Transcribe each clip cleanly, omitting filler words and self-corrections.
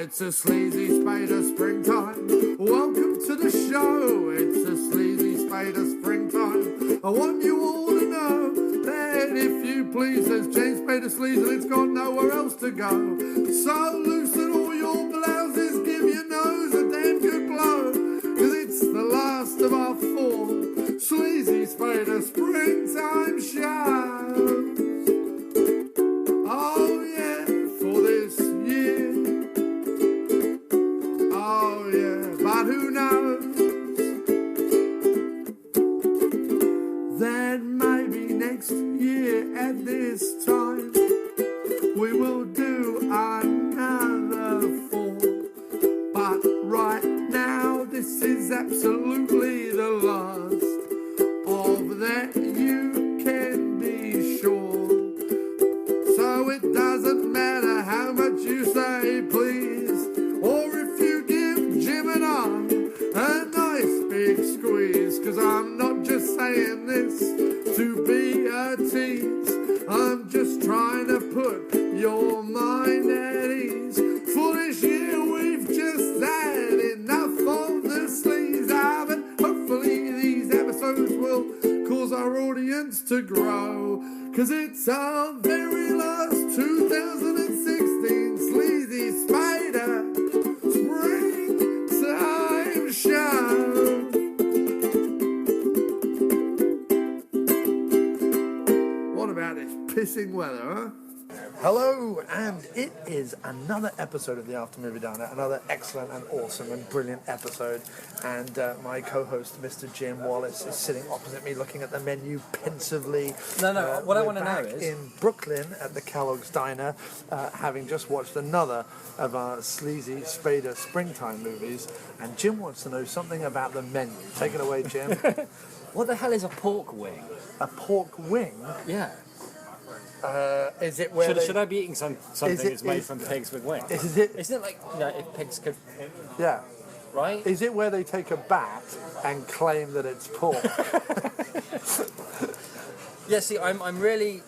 it's a Sleazy Spader Springtime. Welcome to the show. It's a Sleazy Spader Springtime. I want you all to know that if you please, there's James Spader Sleaze and it's got nowhere else to go. So loosen all your blouses, give your nose a damn good blow, cause it's the last of our four Sleazy Spader Springtime shows. Oh yeah, for this year. Oh yeah, but who knows? Then maybe next year at this time we will do another four. But right now this is absolutely the last. Of that you can be sure. So it doesn't matter how much you say please, or if you give Jim and I a nice big squeeze. Cause I'm not just saying this to be a tease, I'm just trying to put your mind at ease. For this year we've just had enough of the sleaze, but hopefully these episodes will cause our audience to grow. Cause it's our very last 2016 Sleazy Spader Springtime show. What about this pissing weather, huh? Hello, and it is another episode of the After Movie Diner, another excellent and awesome and brilliant episode, and my co-host, Mr. Jim Wallace, is sitting opposite me looking at the menu pensively. What I want to know is... in Brooklyn at the Kellogg's Diner, having just watched another of our Sleazy Spader Springtime movies, and Jim wants to know something about the menu. Take it away, Jim. What the hell is a pork wing? A pork wing? Yeah. Is it where should I be eating something that's made from pigs with wings? Isn't it like, if pigs could... Yeah. Right? Is it where they take a bat and claim that it's pork? Yeah, see, I'm really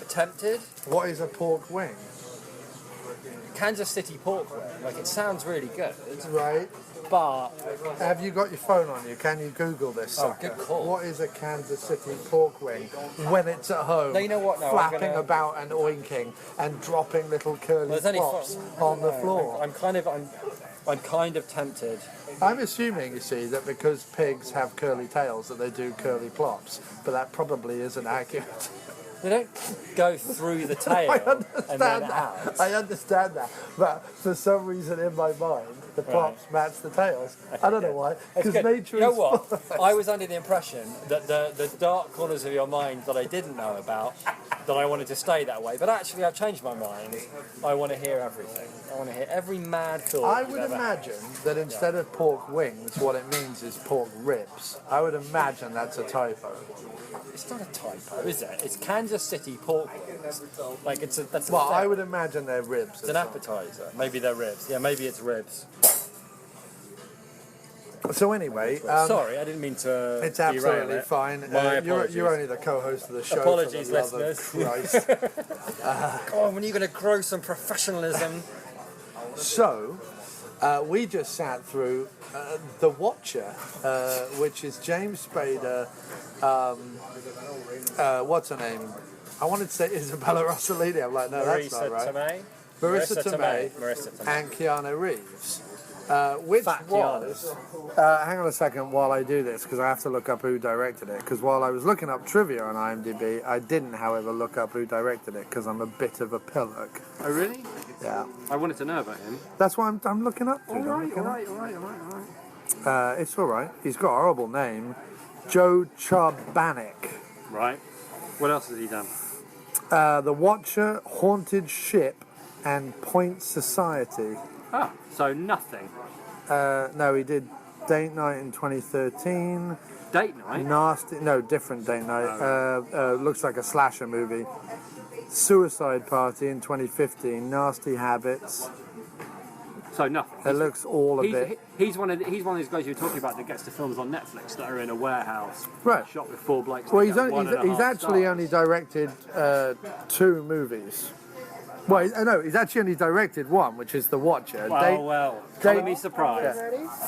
tempted. What is a pork wing? Kansas City pork wing. Like, it sounds really good. Right. But... Have you got your phone on you? Can you Google this sucker? Good call. What is a Kansas City pork wing when it's at home? No, you know what? No, flapping about and oinking and dropping little curly flops on the floor. I'm kind of tempted. I'm assuming, you see, that because pigs have curly tails that they do curly plops, but that probably isn't accurate. They don't go through the tail and then out. I understand that, but for some reason in my mind, the plops match the tails. I don't know why, because nature is... You know what? I was under the impression that the dark corners of your mind that I didn't know about, that I wanted to stay that way, but actually I've changed my mind. I want to hear everything. I want to hear every mad thought. I would imagine that instead of pork wings, what it means is pork ribs. I would imagine that's a typo. It's not a typo, is it? It's Kansas City pork wings. Like that's. Well, I would imagine they're ribs. It's an appetizer. Maybe they're ribs. Yeah, maybe it's ribs. So anyway, sorry, I didn't mean to. It's absolutely fine. You're only the co-host of the show. Apologies, for the love listeners. Of Christ. Come on, when are you going to grow some professionalism? So, we just sat through The Watcher, which is James Spader. What's her name? I wanted to say Isabella Rossellini. I'm like, no, that's not right. Marissa Tomei and Keanu Reeves. Which was... hang on a second while I do this, because I have to look up who directed it. Because while I was looking up trivia on IMDb, I didn't, however, look up who directed it, because I'm a bit of a pillock. Oh, really? Yeah. I wanted to know about him. That's why I'm looking up. All right. It's all right. He's got a horrible name. Joe Charbanic. Right. What else has he done? The Watcher, Haunted Ship, and Point Society. Ah, so nothing. No, he did Date Night in 2013. Date Night? Nasty. No, different Date Night. Looks like a slasher movie. Suicide Party in 2015. Nasty Habits. So nothing. It looks all a bit. He's one of those guys you're talking about that gets the films on Netflix that are in a warehouse, right? Shot with 4 blokes. Well, he's actually only directed 2 movies. Well, no, he's actually only directed one, which is The Watcher. Colour me surprised.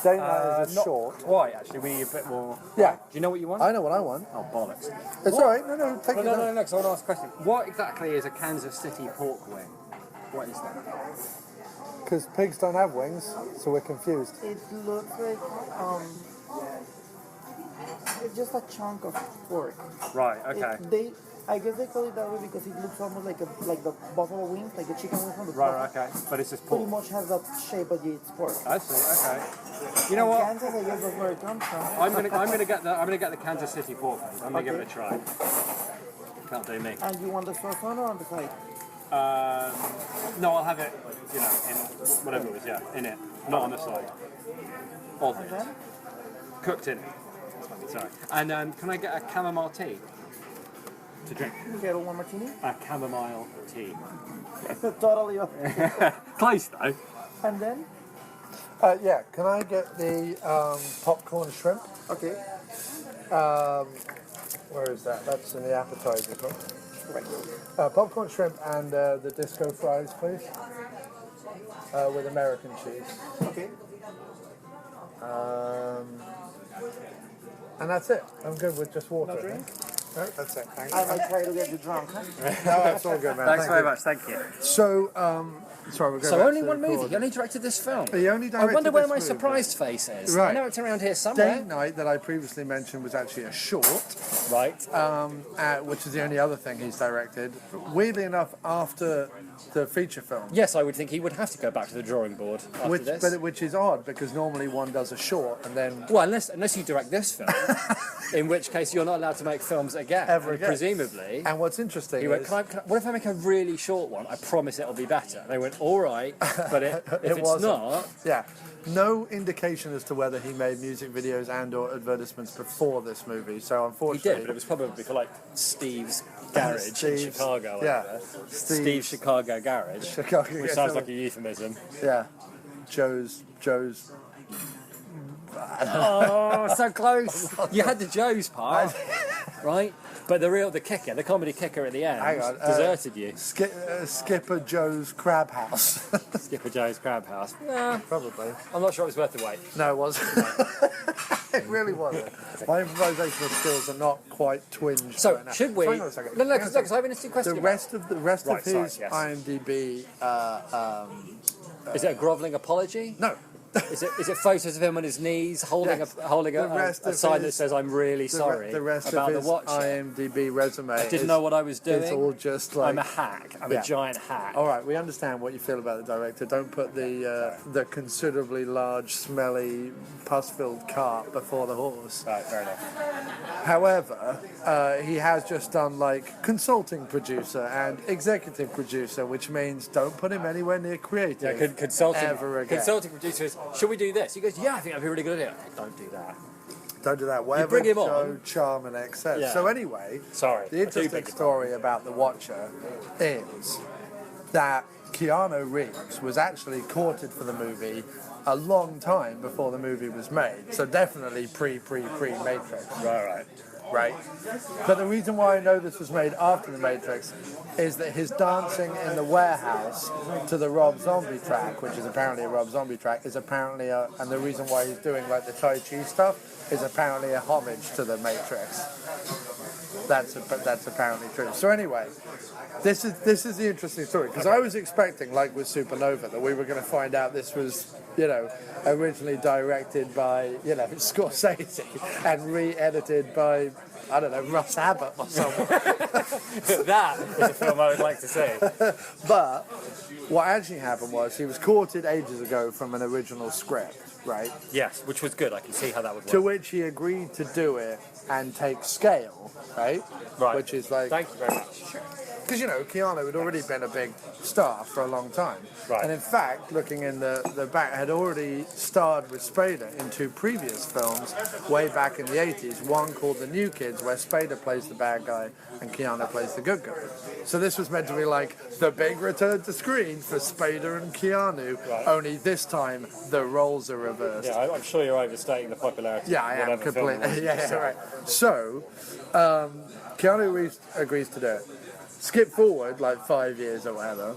Date Night is a not short. quite, actually. We a bit more... Yeah. Do you know what you want? I know what I want. Oh, bollocks. It's all right. No, take it. No, because I want to ask a question. What exactly is a Kansas City pork wing? What is that? Because pigs don't have wings, so we're confused. It looks like it's just a chunk of pork. Right, okay. I guess they call it that way because it looks almost like the buffalo wing, like the chicken wing from the Right, buffalo. okay. But it's just Pretty pork. much has that shape, but yeah, it's pork. I see, okay. You know what? Kansas, I guess that's where it comes from. I'm gonna get the Kansas City pork wings. I'm gonna give it a try. Can't do me. And you want the sauce on or on the side? No, I'll have it, in whatever it was, in it. Not on the side. Of And it. then? Cooked in it. Sorry. And can I get a chamomile tea to drink? You get a one martini? A chamomile tea. Totally. Close though. And then? Yeah, can I get the popcorn shrimp? Okay. Where is that? That's in the appetizer. Right. Popcorn shrimp and the disco fries, please. With American cheese. Okay. And that's it. I'm good with just water. No drink? No, that's it. Thanks. I might try to get you drunk. Huh? No, that's all good, man. Thanks Thank very you. much, thank you. So, sorry, we're going So back only to one the movie. record. You only directed this film. He only I directed wonder where this my movie. surprised face is. Right. I know it's around here somewhere. Date Night, that I previously mentioned, was actually a short, Right. which is the only other thing he's directed. Weirdly enough, after the feature film. Yes, I would think he would have to go back to the drawing board after this. Which is odd, because normally one does a short and then... Well, unless you direct this film, in which case you're not allowed to make films again. Ever And again. Presumably. And what's interesting He went, is... what if I make a really short one? I promise it'll be better. And they went, all right, but if it's wasn't. not... Yeah. No indication as to whether he made music videos and or advertisements before this movie, so He unfortunately... did, but it was probably for like Steve's Garage in Steve's- Chicago. Or yeah. whatever. Steve's- Steve's Chicago Garage. Chicago, Which yeah, sounds so- like a euphemism. Yeah. Joe's... Oh, so close. You had the Joe's part, right? But the kicker, the comedy kicker at the end, Hang on, deserted you. Skipper Joe's Crab House. Skipper Joe's Crab House. Nah, Probably. I'm not sure it was worth the wait. No, it wasn't. It really wasn't. My improvisational skills are not quite twinged So right now. should we? Hang on a second. No, because I have an interesting question. The rest of Right, sorry, his yes. IMDb. Is it a grovelling apology? No. Is it photos of him on his knees holding Yes. a rest a of sign that his- says "I'm really sorry" The rest about of the his Watcher? IMDb resume. I didn't know what I was doing. It's all just like. I'm a hack. I'm Yeah. a giant hack. All right, we understand what you feel about the director. Don't put the considerably large, smelly, pus-filled cart before the horse. Right, fair enough. However, he has just done like consulting producer and executive producer, which means don't put him anywhere near creative. Yeah, consulting. ever again. Consulting producers. Should we do this? He goes, yeah, I think that'd be a really good idea. Okay, don't do that. Don't do that. Whatever bring him Joe, on. charm, and excess. Yeah. So anyway, Sorry, I the do interesting beg your story about The Watcher is that Keanu Reeves was actually courted for the movie a long time before the movie was made. So definitely pre-Matrix. Right. But the reason why I know this was made after The Matrix is that his dancing in the warehouse to the Rob Zombie track, which is apparently a Rob Zombie track, is apparently and the reason why he's doing like the Tai Chi stuff is apparently a homage to The Matrix. That's apparently true. So anyway, this is the interesting story, because I was expecting, like with Supernova, that we were going to find out this was, originally directed by, Scorsese and re-edited by, I don't know, Russ Abbott or someone. That is a film I would like to see. But what actually happened was he was courted ages ago from an original script, right? Yes, which was good. I can see how that would work. To which he agreed to do it and take scale, right? Right. Which is like... Thank you very much. Because, Keanu had already been a big star for a long time. Right. And in fact, looking in the back, had already starred with Spader in two previous films way back in the 80s. One called The New Kids, where Spader plays the bad guy and Keanu plays the good guy. So this was meant to be like the big return to screen for Spader and Keanu, Right. only this time the roles are reversed. Yeah, I'm sure you're overstating the popularity. Yeah, I of am whatever film completely. it was. Yeah, right. So, Keanu Reeves agrees to do it. skip forward like 5 years or whatever,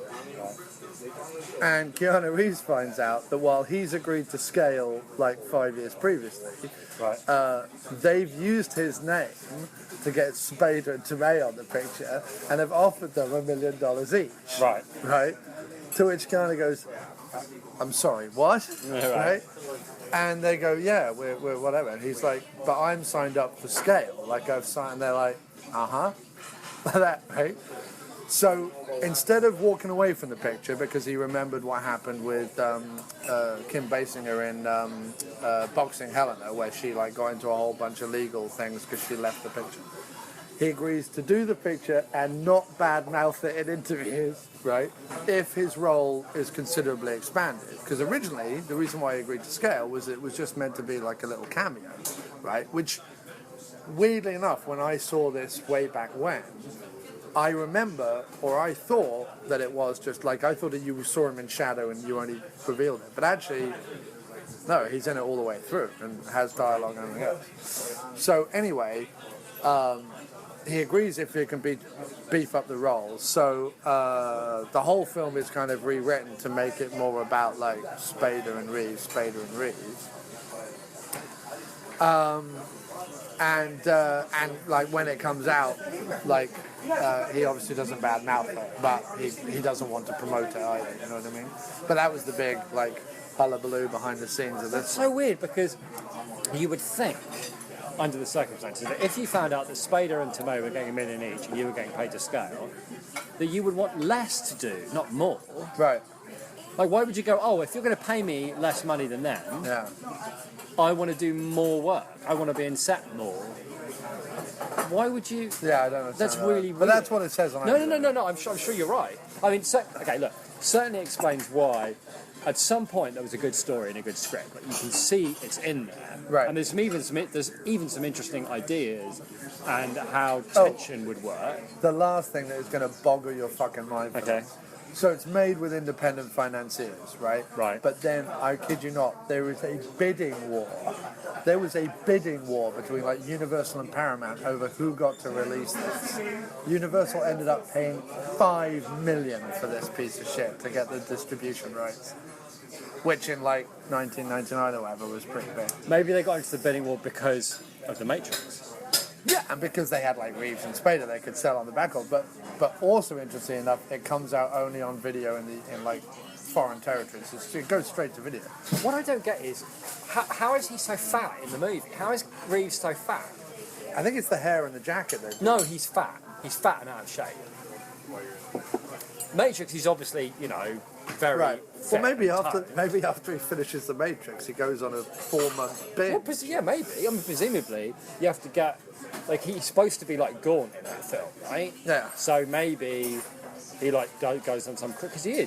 and Keanu Reeves finds out that while he's agreed to scale like 5 years previously, they've used his name to get Spader and Tomei on the picture and have offered them $1 million each. Right? To which Keanu goes, I'm sorry, what? Right? And they go, yeah, we're whatever. And he's like, but I'm signed up for scale. Like I've signed, and they're like, that, right? So instead of walking away from the picture because he remembered what happened with Kim Basinger in Boxing Helena, where she like got into a whole bunch of legal things because she left the picture, he agrees to do the picture and not badmouth it in interviews, right? If his role is considerably expanded, because originally the reason why he agreed to scale was it was just meant to be like a little cameo, right? Which, weirdly enough, when I saw this way back when, I remember, or I thought that it was just like, I thought that you saw him in shadow and you only revealed it. But actually, no, he's in it all the way through and has dialogue and everything else. So anyway, he agrees if he can beef up the roles. So the whole film is kind of rewritten to make it more about like Spader and Reeves. And like when it comes out, like he obviously doesn't badmouth it, but he doesn't want to promote it either. You know what I mean? But that was the big like hullabaloo behind the scenes of this. It's so weird because you would think, under the circumstances, that if you found out that Spader and Tomei were getting $1 million each and you were getting paid to scale, that you would want less to do, not more. Right. Like, why would you go, oh, if you're going to pay me less money than them, Yeah. I want to do more work. I want to be in set more. Why would you? Yeah, I don't know. That's really weird. But that's what it says on it. No. I'm sure you're right. I mean, okay, look. Certainly explains why. At some point, there was a good story and a good script. Like, you can see it's in there, right? And there's even some interesting ideas and how tension would work. The last thing that is going to boggle your fucking mind. Okay. So it's made with independent financiers, right? Right. But then, I kid you not, there is a bidding war. There was a bidding war between like Universal and Paramount over who got to release this. Universal ended up paying $5 million for this piece of shit to get the distribution rights, which in like 1999 or whatever was pretty big. Maybe they got into the bidding war because of The Matrix. Yeah, and because they had like Reeves and Spader, they could sell on the backlog. But also interesting enough, it comes out only on video in like foreign territories. It goes straight to video. What I don't get is how is he so fat in the movie? How is Reeves so fat? I think it's the hair and the jacket though. No, he's fat. He's fat and out of shape. Matrix, he's obviously, very right. fit Well, maybe and after he finishes the Matrix, he goes on a 4-month binge. Well, yeah, maybe. I mean, presumably, you have to get like he's supposed to be like gaunt in that film, right? Yeah. So maybe he like goes on some because he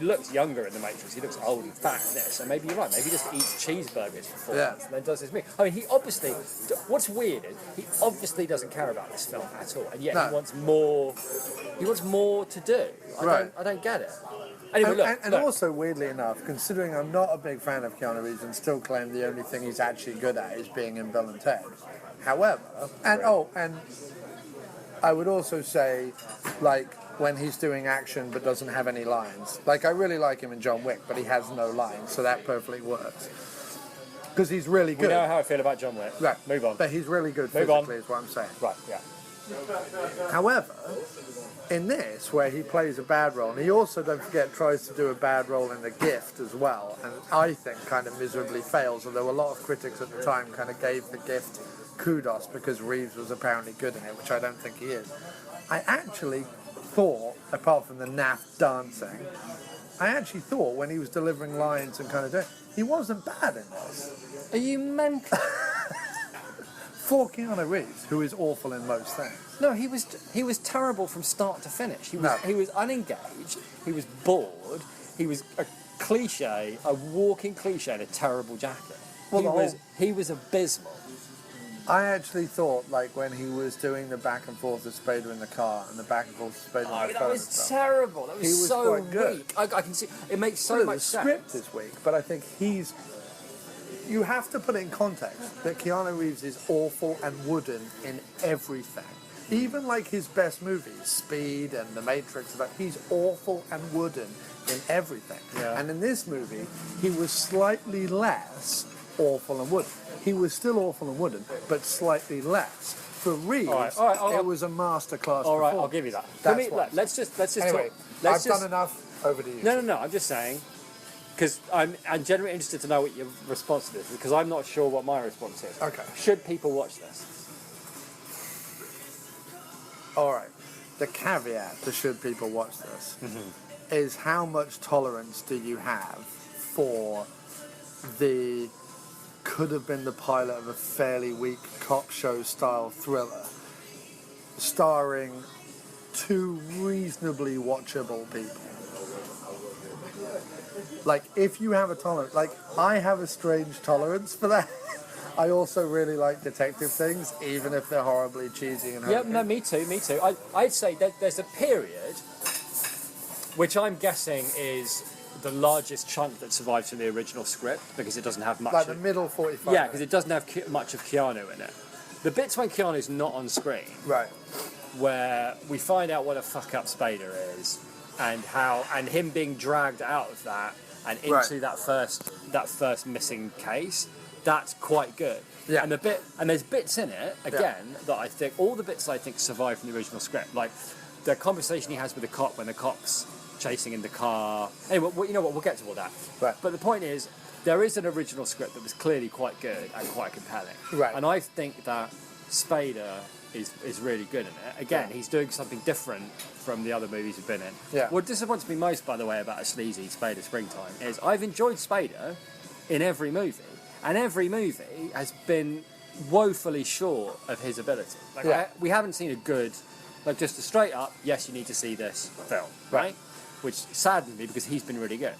looks younger in the Matrix. He looks old and fat in this. So maybe you're right. Maybe he just eats cheeseburgers for 4 months and then does this movie. I mean, he obviously. What's weird is he obviously doesn't care about this film at all, and yet he wants more. He wants more to do. I don't get it. Anyway, and also, weirdly enough, considering I'm not a big fan of Keanu Reeves and still claim the only thing he's actually good at is being in Bill and Ted. However, and I would also say, like, when he's doing action but doesn't have any lines. Like, I really like him in John Wick, but he has no lines, so that perfectly works. Because he's really good. We know how I feel about John Wick. Right. Move on. But he's really good physically, is what I'm saying. Right, yeah. However, in this, where he plays a bad role, and he also, don't forget, tries to do a bad role in The Gift as well, and I think kind of miserably fails, although a lot of critics at the time kind of gave The Gift kudos because Reeves was apparently good in it, which I don't think he is. I actually thought, apart from the naff dancing, I actually thought when he was delivering lines and kind of doing, he wasn't bad in this. Are you mental? For Keanu Reeves, who is awful in most things. No, he was terrible from start to finish. He was unengaged. He was bored. He was a walking cliche in a terrible jacket. Well, he was abysmal. I actually thought, like, when he was doing the back and forth of Spader in the car and the back and forth of Spader in the phone. That was terrible. That was so quite good. weak. I can see it makes so much sense. The script is weak, but I think you have to put it in context that Keanu Reeves is awful and wooden in everything. Even like his best movies, Speed and The Matrix, he's awful and wooden in everything. Yeah. And in this movie, he was slightly less awful and wooden. He was still awful and wooden, but slightly less. For Reeves, All right, it was a masterclass. All right, I'll give you that. That's why. Let's just Anyway, talk. I've done enough. Over to you. No. I'm just saying, because I'm genuinely interested to know what your response to this is, because I'm not sure what my response is. Okay. Should people watch this? All right. The caveat to should people watch this is how much tolerance do you have for the could have been the pilot of a fairly weak cop show style thriller starring two reasonably watchable people. Like, if you have a tolerance, like, I have a strange tolerance for that. I also really like detective things, even if they're horribly cheesy and Yeah, hokey. no, me too. I'd say that there's a period, which I'm guessing is the largest chunk that survives from the original script, because it doesn't have much. Like the middle 45 Yeah, because it doesn't have much of Keanu in it. The bits when Keanu's not on screen, Right. where we find out what a fuck up Spader is, and him being dragged out of that and into that first missing case, that's quite good. Yeah. And there's bits in it again that I think all the bits I think survive from the original script, like the conversation he has with the cop when the cop's chasing in the car. Anyway, you know what? We'll get to all that. Right. But the point is, there is an original script that was clearly quite good and quite compelling. Right. And I think that Spader is really good in it. Again, he's doing something different from the other movies he's been in. Yeah. What disappoints me most, by the way, about a Sleazy Spader Springtime is I've enjoyed Spader in every movie, and every movie has been woefully short of his ability. Like, we haven't seen a good, like, just a straight up, yes, you need to see this film, right? Which saddened me because he's been really good.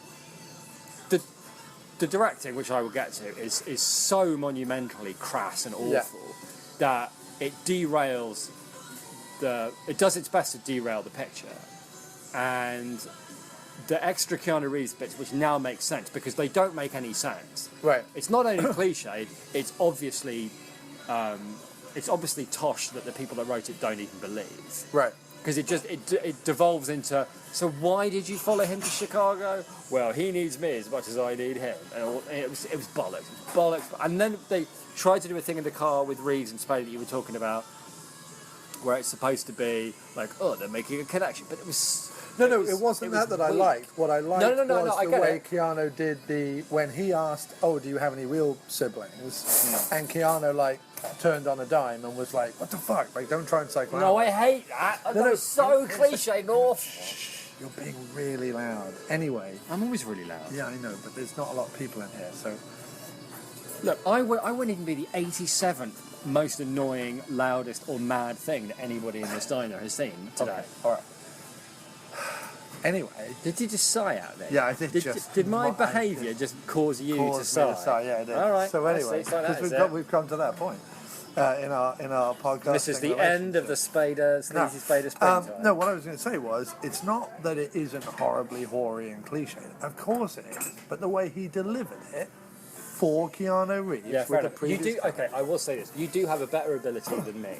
The directing, which I will get to, is so monumentally crass and awful that it derails it does its best to derail the picture. And the extra Keanu Reeves bits, which now make sense because they don't make any sense. Right. It's not only cliched, it's obviously tosh that the people that wrote it don't even believe. Right. Because it devolves into, so why did you follow him to Chicago? Well, he needs me as much as I need him. And it was bollocks. And then they tried to do a thing in the car with Reeves and Spader that you were talking about, where it's supposed to be like, oh, they're making a connection. But it was... No, it wasn't that I liked. What I liked was the way Keanu did when he asked, oh, do you have any real siblings? And Keanu, like, turned on a dime and was like, what the fuck? Like, don't try and psychoanalyze. No, I hate that. That was so cliche and awful. You're being really loud. Anyway. I'm always really loud. Yeah, I know, but there's not a lot of people in here, so... Look, I wouldn't even be the 87th most annoying, loudest or mad thing that anybody in this diner has seen today. Okay, all right. Anyway. Did you just sigh out there? Yeah, I did. Did my behaviour just cause you to sigh? Yeah, it did. All right. So anyway, because we've come to that point in our podcast. This is the end of the Spader Sleazy Spader Springtime. No, what I was going to say was, it's not that it isn't horribly hoary and cliche. Of course it is, but the way he delivered it for Keanu Reeves with the previous. Okay, I will say this: you do have a better ability than me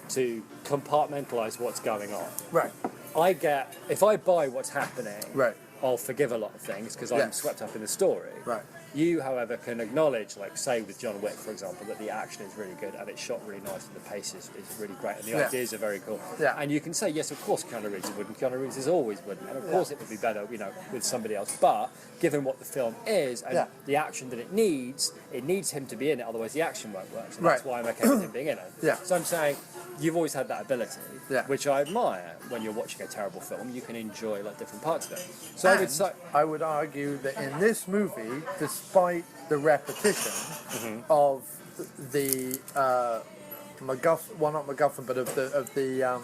to compartmentalise what's going on. Right. If I buy what's happening, right, I'll forgive a lot of things because I'm swept up in the story. Right. You, however, can acknowledge, like, say with John Wick, for example, that the action is really good and it's shot really nice and the pace is really great and the ideas are very cool. Yeah. And you can say, yes, of course Keanu Reeves is wooden, Keanu Reeves is always wooden, and of course it would be better, with somebody else. But given what the film is and the action that it needs him to be in it, otherwise the action won't work. So that's why I'm okay with him being in it. Yeah. So I'm saying, you've always had that ability, which I admire. When you're watching a terrible film, you can enjoy like different parts of it. So I would argue that in this movie, despite the repetition of the MacGuffin, well, not MacGuffin, but of the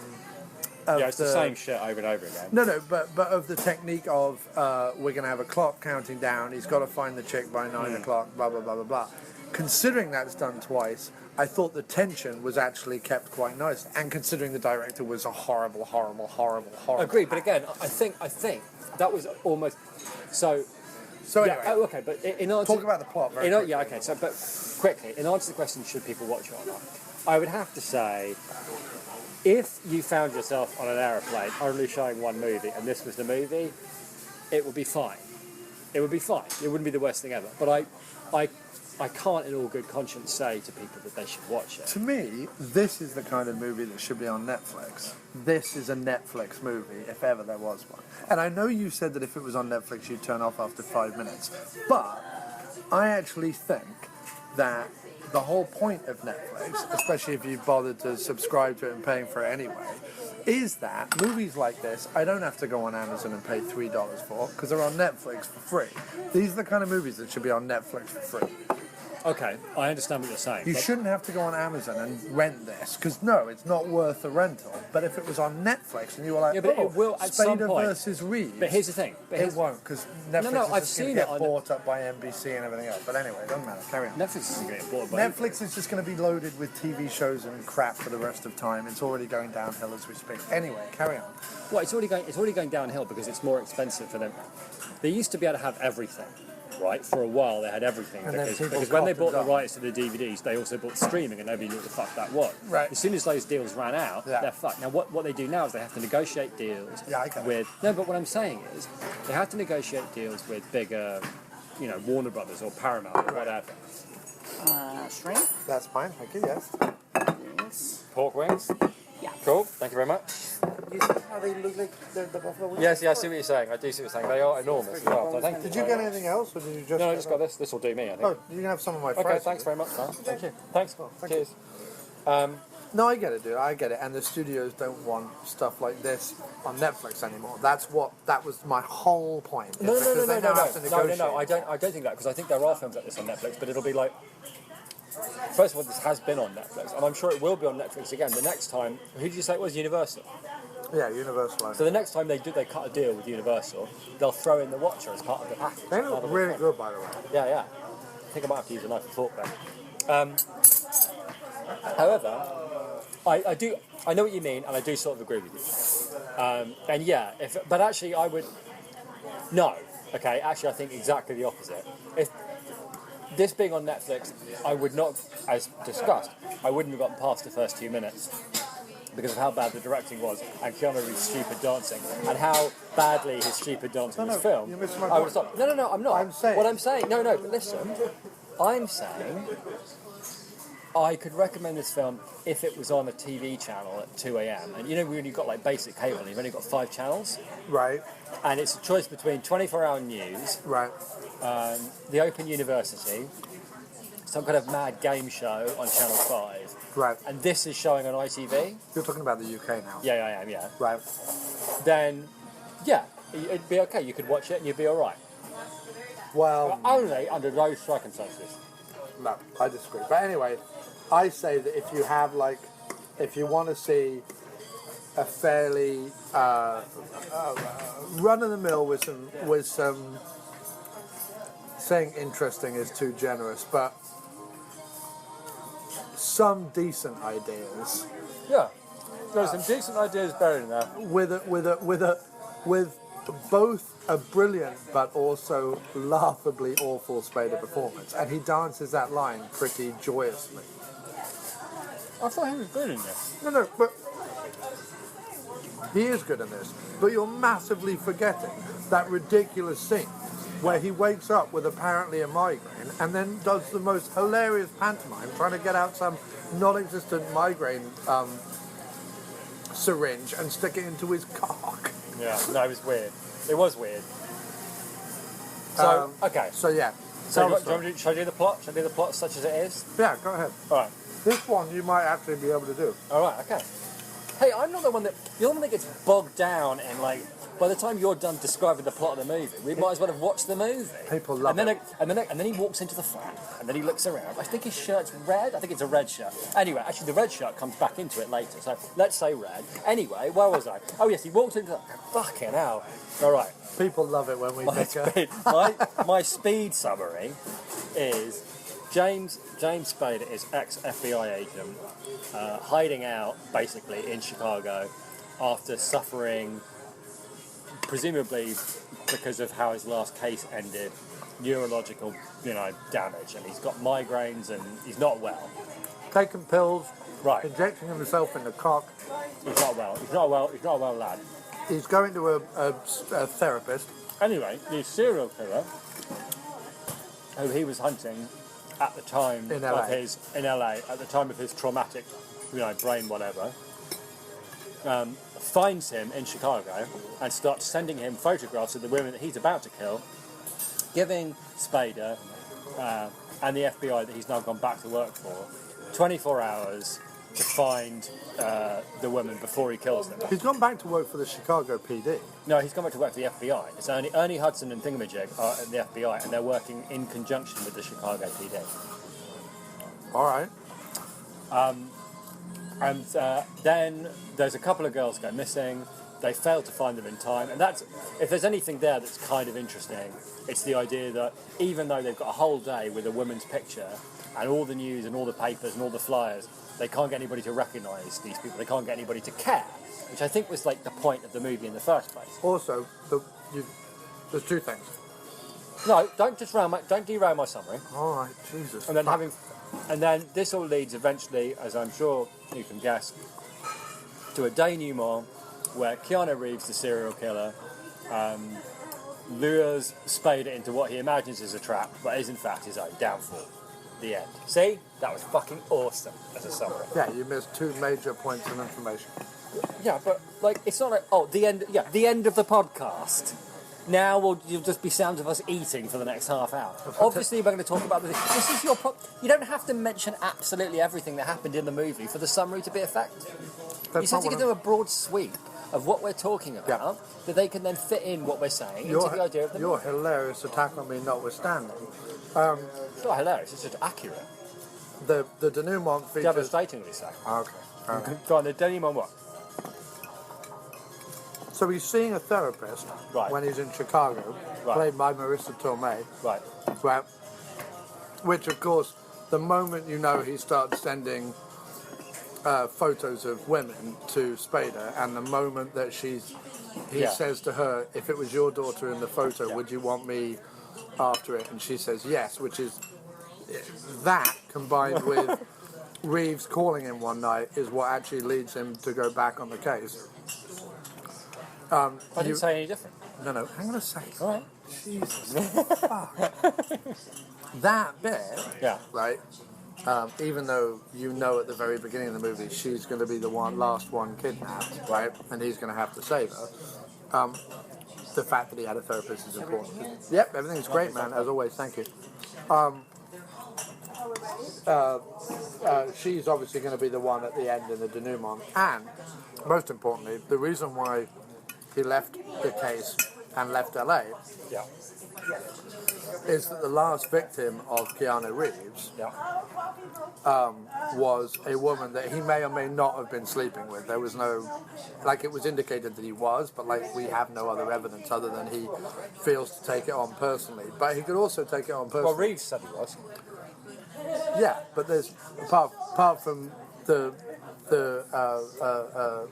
it's the same shit over and over again. No, but of the technique of we're going to have a clock counting down. He's got to find the chick by 9 o'clock. Blah blah blah blah blah. Considering that's done twice, I thought the tension was actually kept quite nice. And considering the director was a horrible. Agreed, but again, I think that was almost so. So anyway, okay, but in answer, talk about the plot. Okay. So, but quickly, in answer to the question, should people watch it or not? I would have to say, if you found yourself on an aeroplane only showing one movie and this was the movie, it would be fine. It would be fine. It wouldn't be the worst thing ever. But I can't in all good conscience say to people that they should watch it. To me, this is the kind of movie that should be on Netflix. This is a Netflix movie, if ever there was one. And I know you said that if it was on Netflix, you'd turn off after 5 minutes. But I actually think that the whole point of Netflix, especially if you've bothered to subscribe to it and paying for it anyway, is that movies like this, I don't have to go on Amazon and pay $3 for, because they're on Netflix for free. These are the kind of movies that should be on Netflix for free. Okay, I understand what you're saying. You shouldn't have to go on Amazon and rent this, because no, it's not worth the rental. But if it was on Netflix and you were like, but it will at some Spader point. versus Reeves. But here's the thing. It won't, because Netflix I've is just seen going to it get on bought up by NBC and everything else. But anyway, it doesn't matter. Carry on. Netflix isn't getting bought by Netflix is just going to be loaded with TV shows and crap for the rest of time. It's already going downhill as we speak. Anyway, carry on. Well, it's already going downhill because it's more expensive for them. They used to be able to have everything, right? For a while they had everything And then because people when they copped bought it the up. rights to the DVDs, they also bought streaming and nobody knew what the fuck that was. Right. As soon as those deals ran out, Yeah. they're fucked. Now what they do now is they have to negotiate deals Yeah, I get it. with. No, but what I'm saying is they have to negotiate deals with bigger, Warner Brothers or Paramount or whatever. Shrimp? That's fine. Thank you. Yes. Yes. Pork wings. Yeah. Cool. Thank you very much. You see how they look like the buffalo wings? Yes, I see what you're saying. I do see what you're saying. They are enormous as well. So thank you. Did you get anything else, or did you just? No, I just got this. This will do me, I think. Oh, you can have some of my fries. Okay, thanks very much, man. Thank you. Thanks. thank Cheers. No, I get it, dude. I get it. And the studios don't want stuff like this on Netflix anymore. That was my whole point. No. Because they now have to negotiate. I don't think that because I think there are films like this on Netflix, but it'll be like. First of all, this has been on Netflix, and I'm sure it will be on Netflix again. The next time, who did you say it was? Universal. Yeah, Universal. So the next time they cut a deal with Universal, they'll throw in the Watcher as part of the package. They look really good, by the way. Yeah. I think I might have to use a knife and fork then. However, I know what you mean, and I do sort of agree with you. And yeah, but actually I would, no. Okay, actually I think exactly the opposite. If this being on Netflix, I would not, as discussed, I wouldn't have gotten past the first 2 minutes because of how bad the directing was and Keanu Reeves' stupid dancing and how badly his stupid dancing was filmed. you're missing my I would point. have stopped. No, I'm not. I'm saying- What I'm saying, no, but listen. I'm saying I could recommend this film if it was on a TV channel at 2 a.m. And when you've got like basic cable and you've only got 5 channels, Right. and it's a choice between 24-hour news, Right. the Open University, some kind of mad game show on Channel 5, Right. and this is showing on ITV. You're talking about the UK now. Yeah, I am, yeah. Right. Then, yeah, it'd be okay. You could watch it and you'd be all right. Well, Only under those circumstances. no, I disagree. But anyway, I say that if you want to see a fairly run-of-the-mill with some saying interesting is too generous, but some decent ideas Yeah. There's some decent ideas buried in there. with both a brilliant but also laughably awful Spader performance, and he dances that line pretty joyously. I thought he was good in this. No, but he is good in this. But you're massively forgetting that ridiculous scene where he wakes up with apparently a migraine and then does the most hilarious pantomime trying to get out some non-existent migraine syringe and stick it into his cock. Yeah, no, it was weird. It was weird. So, okay. So yeah. So, Tell the story. should I do the plot? Should I do the plot such as it is? Yeah, go ahead. All right. This one you might actually be able to do. All right, okay. Hey, I'm not the one that... You're the one that gets bogged down in, like... By the time you're done describing the plot of the movie, we might as well have watched the movie. People love and then it. And then he walks into the flat, and then he looks around. I think his shirt's red. I think it's a red shirt. Anyway, actually, the red shirt comes back into it later, so let's say red. Anyway, where was I? Oh, yes, he walked into the... Fucking hell. All right. People love it when we bicker. My speed summary is... James Spader is ex-FBI agent, hiding out, basically, in Chicago after suffering, presumably because of how his last case ended, neurological, damage. And he's got migraines and he's not well. Taking pills Right. injecting himself in the cock. He's not a well lad. He's going to a therapist. Anyway, the serial killer, who he was hunting at the time In LA. in LA, at the time of his traumatic, brain whatever, finds him in Chicago and starts sending him photographs of the women that he's about to kill, giving Spader and the FBI that he's now gone back to work for 24 hours to find the woman before he kills them. He's gone back to work for the Chicago PD. No, he's gone back to work for the FBI. It's Ernie Hudson and Thingamajig are at the FBI, and they're working in conjunction with the Chicago PD. All right. And then there's a couple of girls go missing. They fail to find them in time, and that's, if there's anything there that's kind of interesting, it's the idea that even though they've got a whole day with a woman's picture and all the news and all the papers and all the flyers, they can't get anybody to recognise these people. They can't get anybody to care, which I think was like the point of the movie in the first place. Also, there's two things. No, don't derail my summary. All right, Jesus. And then this all leads eventually, as I'm sure you can guess, to a denouement where Keanu Reeves, the serial killer, lures Spader into what he imagines is a trap, but is in fact his own downfall. The end. See? That was fucking awesome as a summary. Yeah, you missed two major points of information. Yeah, but it's not like, the end. Yeah, the end of the podcast. Now you'll just be sounds of us eating for the next half hour. Obviously, we're going to talk about this. This is your. You don't have to mention absolutely everything that happened in the movie for the summary to be effective. You said you can do a broad sweep of what we're talking about, that they can then fit in what we're saying into the idea of the Your movie. hilarious attack on me notwithstanding. It's not hilarious. It's just accurate. The denouement features. Devastatingly so. Okay. Go on. The denouement what? So he's seeing a therapist when he's in Chicago, played by Marissa Tomei. Right. Right. Which, of course, the moment you know he starts sending photos of women to Spader, and the moment that he says to her, "If it was your daughter in the photo, would you want me after it?" And she says yes, which is that combined with Reeves calling him one night is what actually leads him to go back on the case. I didn't say any different. No, hang on a second. All right. Jesus, fuck. That bit, right? Even though you know at the very beginning of the movie she's going to be the last one kidnapped, right? And he's going to have to save her. The fact that he had a therapist is important. Yep, everything's great, man. As always, thank you. She's obviously going to be the one at the end in the denouement. And, most importantly, the reason why he left the case and left LA is that the last victim of Keanu Reeves was a woman that he may or may not have been sleeping with. There was no, it was indicated that he was, but we have no other evidence other than he feels to take it on personally. But he could also take it on personally. Well, Reeves said he was. Yeah, but there's apart from the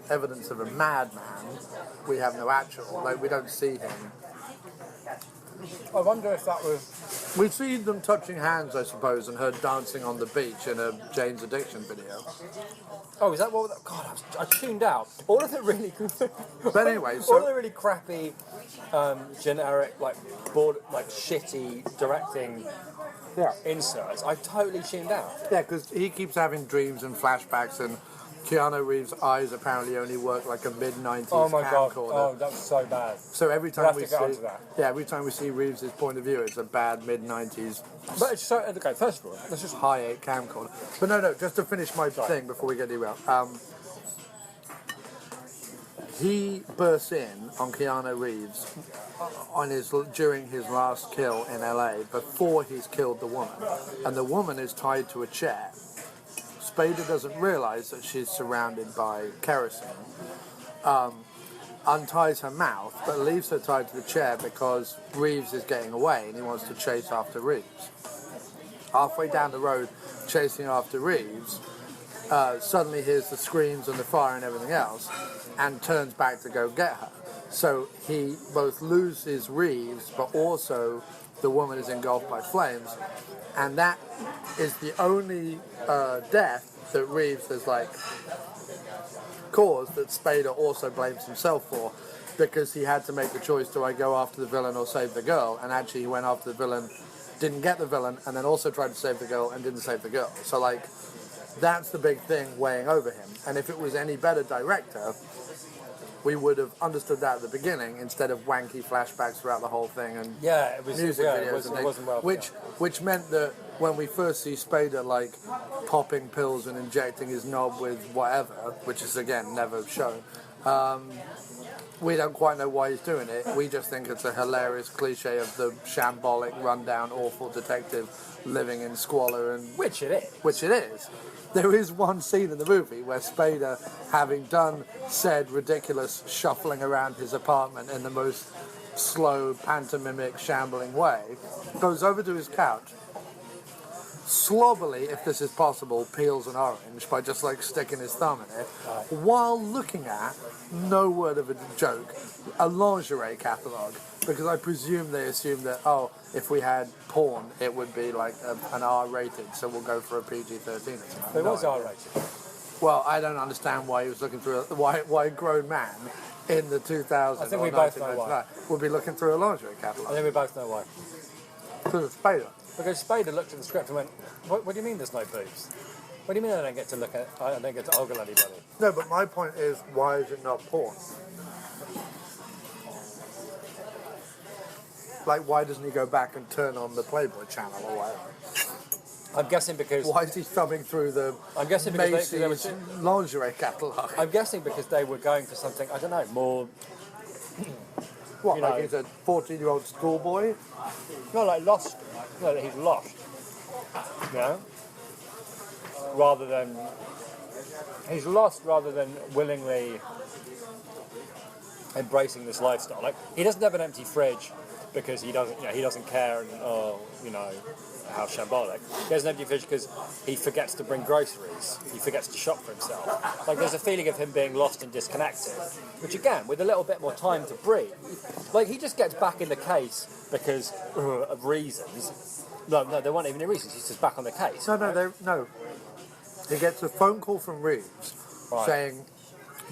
evidence of a madman, we have no actual. We don't see him. I wonder if that was... We see them touching hands, I suppose, and her dancing on the beach in a Jane's Addiction video. Oh, is that what... God, I tuned out. All of the really... But anyway, all of the really crappy, generic, shitty directing inserts, I totally tuned out. Yeah, because he keeps having dreams and flashbacks, and Keanu Reeves' eyes apparently only work like a mid-90s Oh my god! camcorder. Oh, that was so bad. So every time we time we see Reeves' point of view, it's a bad mid-90s. But it's so okay. First of all, let's just high-8 camcorder. But no, just to finish my thing before we get derailed. He bursts in on Keanu Reeves during his last kill in LA before he's killed the woman, and the woman is tied to a chair. Spader doesn't realise that she's surrounded by kerosene, unties her mouth, but leaves her tied to the chair because Reeves is getting away and he wants to chase after Reeves. Halfway down the road, chasing after Reeves, suddenly hears the screams and the fire and everything else, and turns back to go get her. So he both loses Reeves, but also the woman is engulfed by flames, and that is the only death that Reeves has like caused that Spader also blames himself for, because he had to make the choice: do I go after the villain or save the girl? And actually, he went after the villain, didn't get the villain, and then also tried to save the girl and didn't save the girl. So like, that's the big thing weighing over him. And if it was any better director, we would have understood that at the beginning instead of wanky flashbacks throughout the whole thing and it was, music yeah, videos it and things, wasn't well. which meant that when we first see Spader like popping pills and injecting his knob with whatever, which is again never shown, we don't quite know why he's doing it. We just think it's a hilarious cliche of the shambolic, rundown, awful detective living in squalor, and Which it is. which it is. There is one scene in the movie where Spader, having done said ridiculous shuffling around his apartment in the most slow, pantomimic, shambling way, goes over to his couch, slobbily, if this is possible, peels an orange by just like sticking his thumb in it, while looking at, no word of a joke, a lingerie catalogue. Because I presume they assume that, oh, if we had porn, it would be like an R rated, so we'll go for a PG-13 or something. It was R rated. Well, I don't understand why he was looking through why a grown man in the 2000s I think or we both know why. 1999 would be looking through a lingerie I catalogue. think we both know why. Because of Spader. Because Spader looked at the script and went, what do you mean there's no boobs? What do you mean I don't get to look at, I don't get to ogle anybody? No, but my point is, why is it not porn? Like, why doesn't he go back and turn on the Playboy channel or whatever? I'm guessing because... Why is he thumbing through the I'm guessing because Macy's lingerie catalogue? I'm guessing because they were going for something, I don't know, more... What, you like know- he's a 14-year-old schoolboy? No, like lost. No, that he's lost. You know? Rather than... He's lost rather than willingly embracing this lifestyle. Like, he doesn't have an empty fridge because he doesn't care and, how shambolic. He has an empty fridge because he forgets to bring groceries. He forgets to shop for himself. Like, there's a feeling of him being lost and disconnected, which again, with a little bit more time to breathe, like, he just gets back in the case because of reasons. No, there weren't even any reasons. He's just back on the case. No. He gets a phone call from Reeves Right. saying,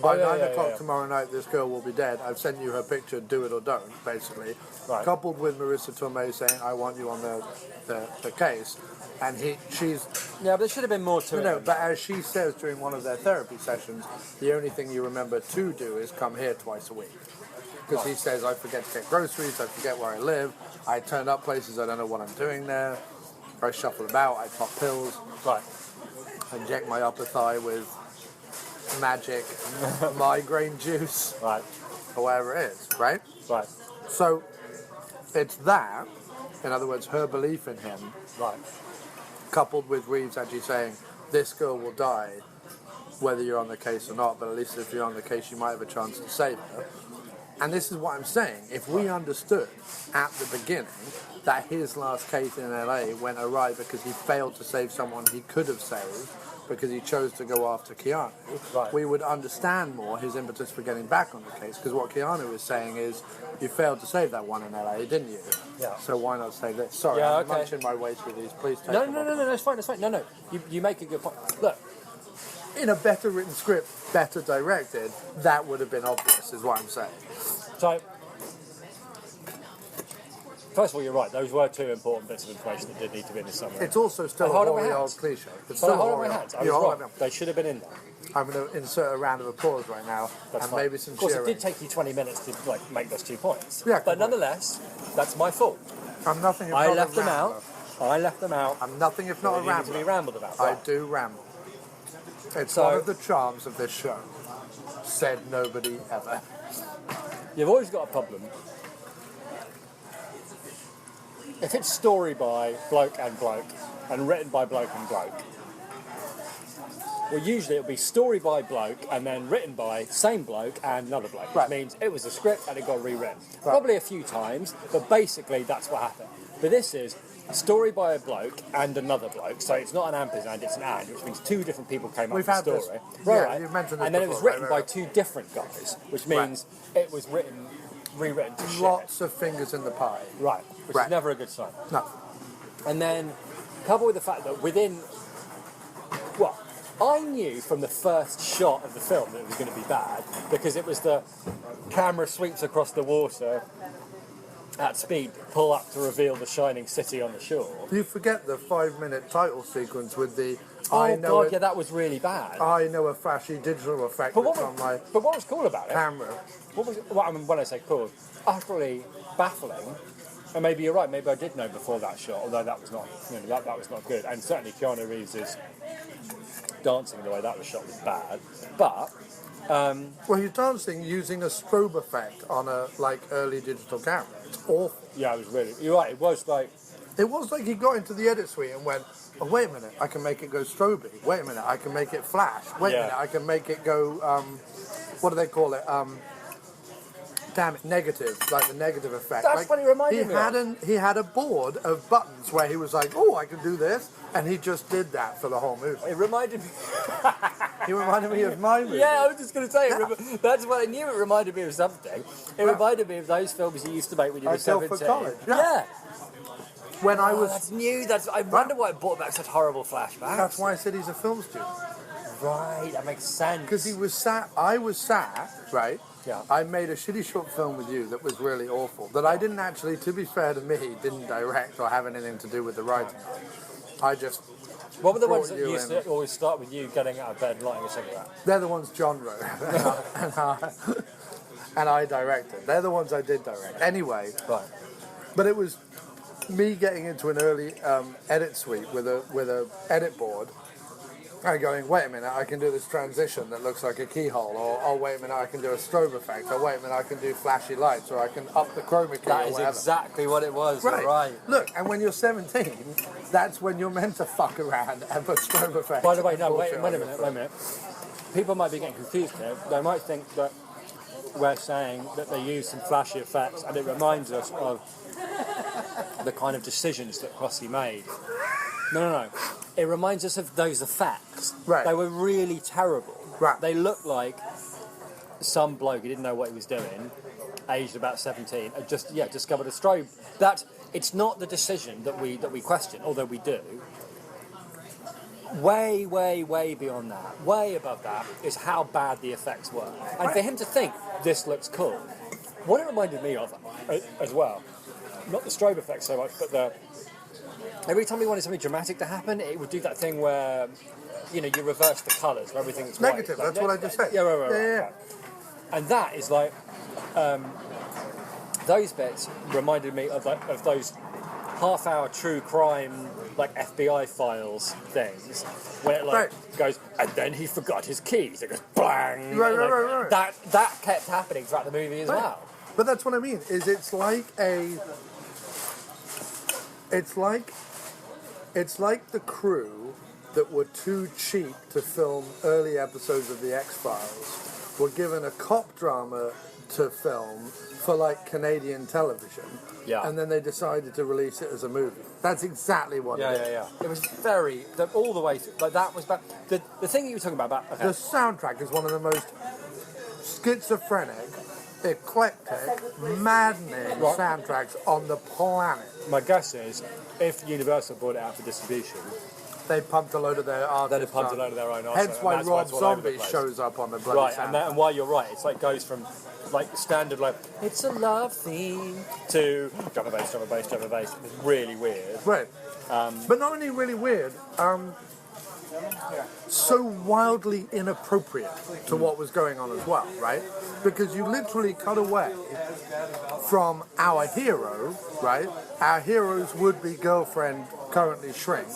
by 9 o'clock yeah. tomorrow night, this girl will be dead. I've sent you her picture, do it or don't, basically. Right. Coupled with Marissa Tomei saying, I want you on the case. And she's... Yeah, but there should have been more to it. No, but as she says during one of their therapy sessions, the only thing you remember to do is come here twice a week. Because he says, I forget to get groceries, I forget where I live, I turn up places, I don't know what I'm doing there, I shuffle about, I pop pills, Right. I inject my upper thigh with magic migraine juice, Right. or whatever it is, right? Right. So, it's that, in other words, her belief in him, Right. coupled with Reeves actually saying, this girl will die, whether you're on the case or not, but at least if you're on the case, you might have a chance to save her. And this is what I'm saying. If we understood at the beginning that his last case in LA went awry because he failed to save someone he could have saved because he chose to go after Keanu, Right. we would understand more his impetus for getting back on the case. Because what Keanu is saying is, you failed to save that one in LA, didn't you? Yeah. So why not save this? Sorry, Yeah, I'm okay. munching my way through these. Please take No, them off. it's fine, it's fine. No, you make a good point. Look, In a better written script, better directed, that would have been obvious, is what I'm saying. so, first of all, you're right. Those were two important bits of information that did need to be in the summary. It's also still I a hold up my hoary hands. old cliche. It's So still I a hold up hoary my old- hands. I You was hold wrong. up- They should have been in there. I'm going to insert a round of applause right now, That's and fine. maybe some Of course, cheering. it did take you 20 minutes to make those 2 points. Yeah, But completely. nonetheless, that's my fault. I'm nothing if I not left a them rambler. out. I left them out. I'm nothing if not They a needed to be rambler. rambled about. I Right. do ramble. It's So- one of the charms of this show. Said nobody ever. You've always got a problem. If it's story by bloke and written by bloke and bloke, well, usually it'll be story by bloke and then written by same bloke and another bloke, which Right. means it was a script and it got rewritten. Probably a few times, but basically that's what happened. But this is story by a bloke and another bloke, so it's not an ampersand, it's an and, which means two different people came We've up with had the this. story. Yeah, you've mentioned this and then it was before, written right, by right. two different guys, which means it was rewritten to shit. Lots of fingers in the pie. Right, which Right. is never a good sign. No. And then, coupled with the fact that within, I knew from the first shot of the film that it was going to be bad because it was the camera sweeps across the water at speed, pull up to reveal the shining city on the shore. You forget the 5-minute title sequence with the Yeah, that was really bad. I know a flashy digital effect that's on my But what was cool about it? camera. When I say cool, utterly baffling. And maybe you're right. Maybe I did know before that shot, although that was not, that was not good. And certainly Keanu Reeves' dancing the way that was shot was bad. But Well, he's dancing using a strobe effect on a early digital camera. It's awful. yeah, it was really. You're right. It was like. It was like he got into the edit suite and went, oh, wait a minute, I can make it go strobe. Wait a minute, I can make it flash. Wait a minute, I can make it go, what do they call it? Damn it, negative, like the negative effect. That's what it reminded me of. He had a board of buttons where he was like, oh, I can do this, and he just did that for the whole movie. It reminded me. He reminded me of my movie. Yeah, I was just going to say, that's what I knew. It reminded me of something. It reminded me of those films you used to make when you were 17. For college. Yeah. When I was... That's new. I wonder why it brought back such horrible flashbacks. That's why I said he's a film student. Right, that makes sense. Because I was sat, right? Yeah. I made a shitty short film with you that was really awful. That I didn't actually, to be fair to me, didn't direct or have anything to do with the writing. I just... What were the ones that you used to always start with you getting out of bed and lighting a cigarette? They're the ones John wrote. and I directed. They're the ones I did direct. Anyway. Right. But it was me getting into an early edit suite with a edit board and going, wait a minute, I can do this transition that looks like a keyhole, or oh wait a minute, I can do a strobe effect, or wait a minute, I can do flashy lights, or I can up the chroma key, That or is whatever. exactly what it was. Right. Right. Look, and when you're 17, that's when you're meant to fuck around and put strobe effects. By the way, no, wait bullshit a on your minute, film. wait a minute. People might be getting confused here. They might think that we're saying that they use some flashy effects and it reminds us of the kind of decisions that Crossy made. No. It reminds us of those effects. Right. They were really terrible. Right. They looked like some bloke who didn't know what he was doing, aged about 17, had just discovered a strobe. It's not the decision that we question, although we do. Way, way, way beyond that, way above that, is how bad the effects were. And for him to think, this looks cool. What it reminded me of, as well, not the strobe effects so much, but every time he wanted something dramatic to happen, it would do that thing where, you reverse the colours, where everything's Negative, white. that's what I just said. Yeah, right. Yeah. And that is like, those bits reminded me of those half-hour true crime, like FBI files things, where it goes, and then he forgot his keys. It goes bang. Right. That kept happening throughout the movie as well. But that's what I mean. It's like the crew that were too cheap to film early episodes of The X-Files were given a cop drama to film for Canadian television. Yeah. And then they decided to release it as a movie. That's exactly what it is. Yeah. It was all the way through. That was bad. The thing that you were talking about okay. The soundtrack is one of the most schizophrenic, eclectic, maddening soundtracks on the planet. My guess is, if Universal brought it out for distribution, they pumped a load of their artists. they'd have pumped a load of their own artists. Hence why Rob Zombie shows up on the bloody soundtrack. And while you're right, it's goes from standard it's a love theme to drum and bass. It's really weird. Right. But not only really weird, so wildly inappropriate to what was going on as well, right? Because you literally cut away from our hero, right? Our hero's would-be girlfriend, currently shrink,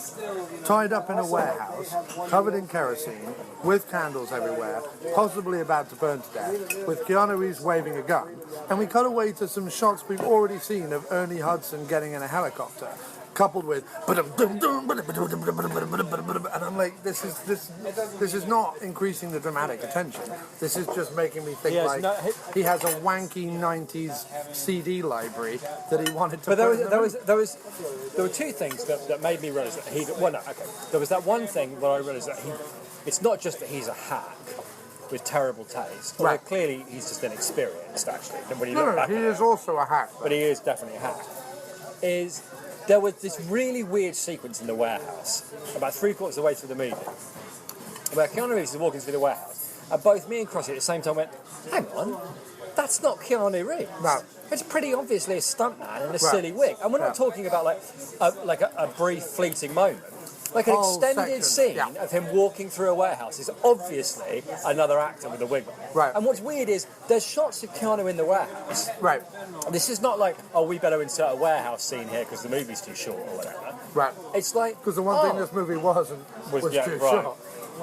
tied up in a warehouse, covered in kerosene, with candles everywhere, possibly about to burn to death, with Keanu Reeves waving a gun. And we cut away to some shots we've already seen of Ernie Hudson getting in a helicopter, coupled with and I'm like, this is not increasing the dramatic attention. This is just making me think he has a wanky 90s CD library that he wanted to. But there were two things that made me realise that there was that one thing where I realised that it's not just that he's a hack with terrible taste. Although clearly he's just inexperienced actually. When you look back he is also a hack. But he is definitely a hack. There was this really weird sequence in the warehouse, about 3/4 of the way through the movie, where Keanu Reeves is walking through the warehouse, and both me and Crossy at the same time went, hang on, that's not Keanu Reeves. No. It's pretty obviously a stuntman in a silly wig. And we're not talking about like a brief fleeting moment. Like an Whole extended section, scene of him walking through a warehouse is obviously another actor with a wig on. Right. And what's weird is there's shots of Keanu in the warehouse. Right. This is not like, oh, we better insert a warehouse scene here because the movie's too short or whatever. Right. It's like... Because the one thing this movie was too short.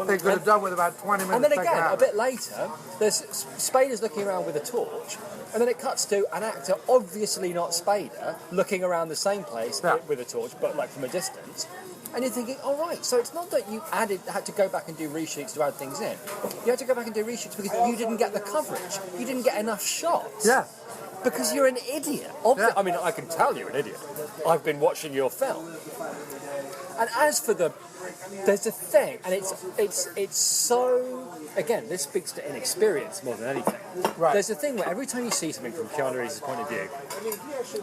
They could have done with about 20 minutes. And then again, a bit later, there's Spader's looking around with a torch, and then it cuts to an actor, obviously not Spader, looking around the same place with a torch, but like from a distance. And you're thinking, all right, so it's not that you had to go back and do reshoots to add things in. You had to go back and do reshoots because you didn't get the coverage. You didn't get enough shots. Yeah. Because you're an idiot. I mean, I can tell you're an idiot. I've been watching your film. And as for there's a thing, and it's so... Again, this speaks to inexperience more than anything. Right. There's a thing where every time you see something from Keanu Reeves' point of view,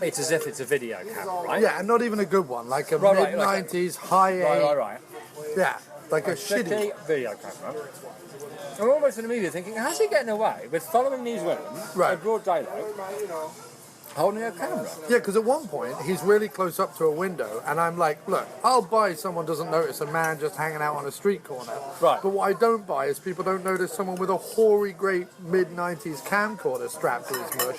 it's as if it's a video camera, right? Yeah, and not even a good one, like a mid-90s, high-A... Right. Yeah, like a shitty... video camera. I'm almost in a movie thinking, how's he getting away with following these women in broad daylight, holding a camera? Yeah, because at one point, he's really close up to a window, and I'm like, look, I'll buy someone doesn't notice a man just hanging out on a street corner. Right. But what I don't buy is people don't notice someone with a hoary, great mid-90s camcorder strapped to his mush,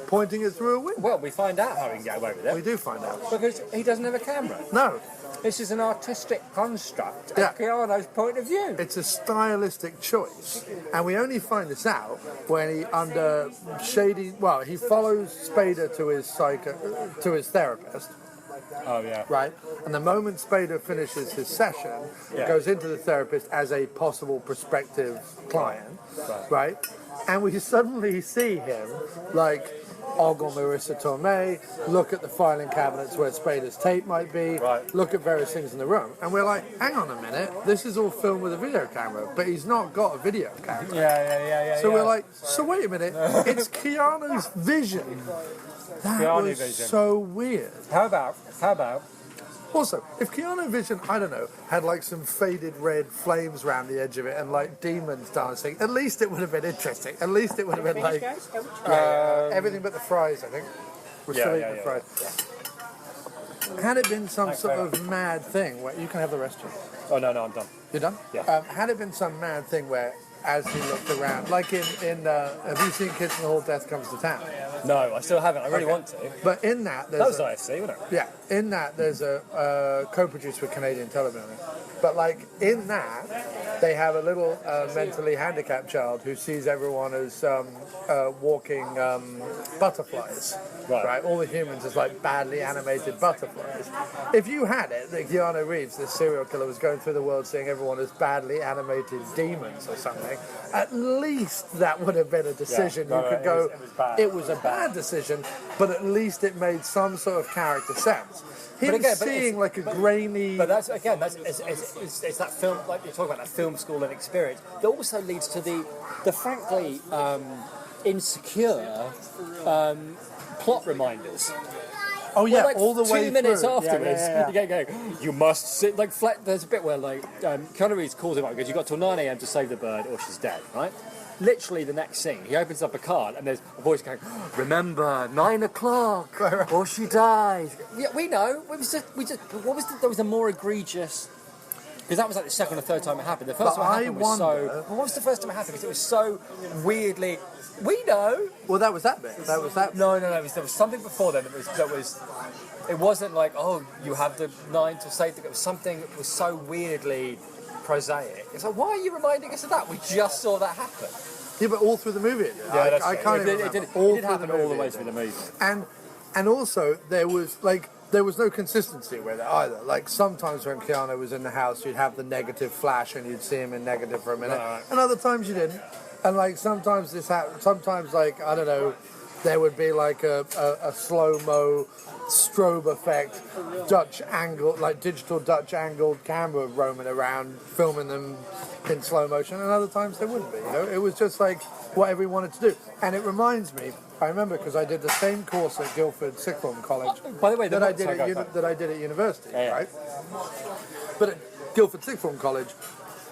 pointing it through a window. Well, we find out how he can get away with it. We do find out. Because he doesn't have a camera. No. This is an artistic construct of Yeah. Keanu's point of view. It's a stylistic choice, and we only find this out when he, under shady... Well, he follows Spader to his therapist. Oh, yeah. Right? And the moment Spader finishes his session, goes into the therapist as a possible prospective client, right? And we suddenly see him, like, ogle Marissa Tomei, look at the filing cabinets where Spader's tape might be, look at various things in the room. And we're like, hang on a minute, this is all filmed with a video camera, but he's not got a video camera. Yeah. So we're like, so wait a minute, it's Keanu's vision. That was so weird. How about... Also, if Keanu Vision, I don't know, had like some faded red flames around the edge of it and like demons dancing, at least it would have been interesting. At least it would have been like everything but the fries, I think. We're still eating the fries. Had it been some sort of mad thing where you can have the rest of it. Oh, no, I'm done. You're done? Yeah. Had it been some mad thing where, as he looked around, like have you seen Kids in the Hall, Death Comes to Town? No, I still haven't. I really want to. But in that, That was IFC, wasn't it? Yeah, in that there's a co-produced with Canadian Television. But like in that, they have a little mentally handicapped child who sees everyone as walking butterflies. Right. All the humans as like badly animated butterflies. If you had it, that Keanu Reeves, this serial killer, was going through the world seeing everyone as badly animated demons or something, at least that would have been a decision. You could go, it was a bad decision, but at least it made some sort of character sense. Him seeing like a grainy... But that's it's that film, like you're talking about, that film school and experience, that also leads to the frankly insecure plot reminders. Oh yeah, like all the way 2 minutes through. afterwards, you get going, you must sit, like, there's a bit where, like, Keanu Reeves calls him up, because you've got till 9 a.m. to save the bird or she's dead, right? Literally the next scene, he opens up a card and there's a voice going, remember, 9 o'clock, or she dies. Yeah, we know, there was a more egregious... Because that was like the second or third time it happened. The first time it happened was so... What was the first time it happened? Because it was so weirdly... We know! Well, that was that bit. No. There was something before then that was... It wasn't like, oh, you have the 9 to save the... It was something that was so weirdly prosaic. It's like, why are you reminding us of that? We just saw that happen. Yeah, but all through the movie it did. Yeah, that's I can't even remember. It did happen all the way through the movie. And also, there was no consistency with it either. Like, sometimes when Keanu was in the house, you'd have the negative flash and you'd see him in negative for a minute. Right. And other times you didn't. And, like, sometimes this happened. Sometimes, like, I don't know, there would be, like, a slow-mo strobe effect, Dutch angle, like digital Dutch angled camera roaming around, filming them in slow motion. And other times there wouldn't be, you know? It was just, like, whatever he wanted to do. And it reminds me... I remember because I did the same course at Guildford Sixth Form College by the way, that I did at university, right? But at Guildford Sixth Form College,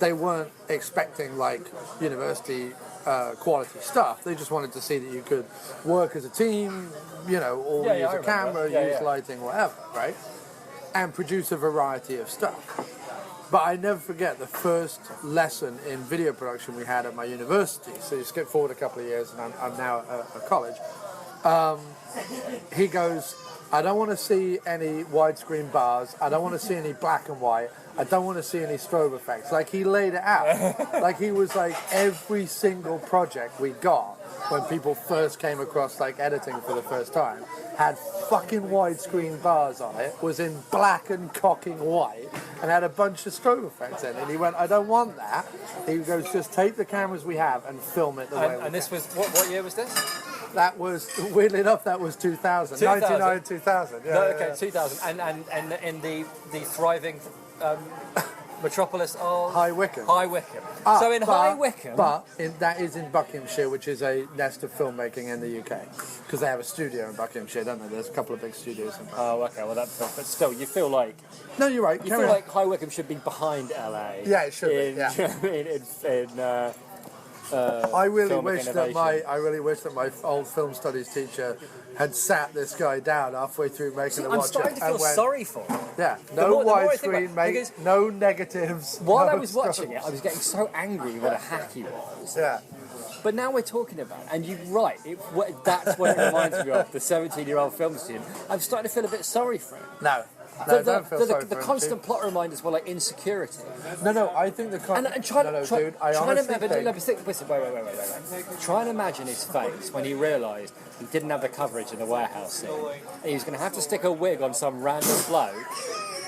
they weren't expecting like university quality stuff. They just wanted to see that you could work as a team, you know, or Yeah, use I a camera, remember. use lighting, whatever, right? And produce a variety of stuff. But I never forget the first lesson in video production we had at my university. So you skip forward a couple of years, and I'm now at college. He goes, I don't want to see any widescreen bars. I don't want to see any black and white. I don't want to see any strobe effects. Like, he laid it out. Like, he was like, every single project we got when people first came across like editing for the first time had fucking widescreen bars on it, was in black and cocking white, and had a bunch of strobe effects in it. And he went, I don't want that. He goes, just take the cameras we have and film it the way we And this can. was, what year was this? That was, weirdly enough, that was 2000. 99, 2000. Yeah, No, yeah, okay, yeah. 2000. And in the thriving metropolis of High Wycombe. High Wycombe. Ah, So in High Wycombe, that is in Buckinghamshire, which is a nest of filmmaking in the UK. Because they have a studio in Buckinghamshire, don't they? There's a couple of big studios in Buckinghamshire. oh, okay. Well, but still, you feel like No, you're right. you feel like High Wycombe should be behind LA. Yeah, it should be, in, yeah. in I really film wish that my old film studies teacher had sat this guy down halfway through making a I'm watch starting to feel and went, sorry for him. yeah, The no more I think widescreen, about- mate, because no negatives. While no I was watching strobes. it, I was getting so angry what a hack he was. Yeah. But now we're talking about it, and you're right, that's what it reminds me of, the 17-year-old film student. I'm starting to feel a bit sorry for him. No. The, No, don't feel sorry the for him, constant dude. plot reminders were like insecurity. No, I think the And try, no, try, dude, I try honestly to think... wait. Try and imagine his face when he realised he didn't have the coverage in the warehouse scene. And he was going to have to stick a wig on some random bloke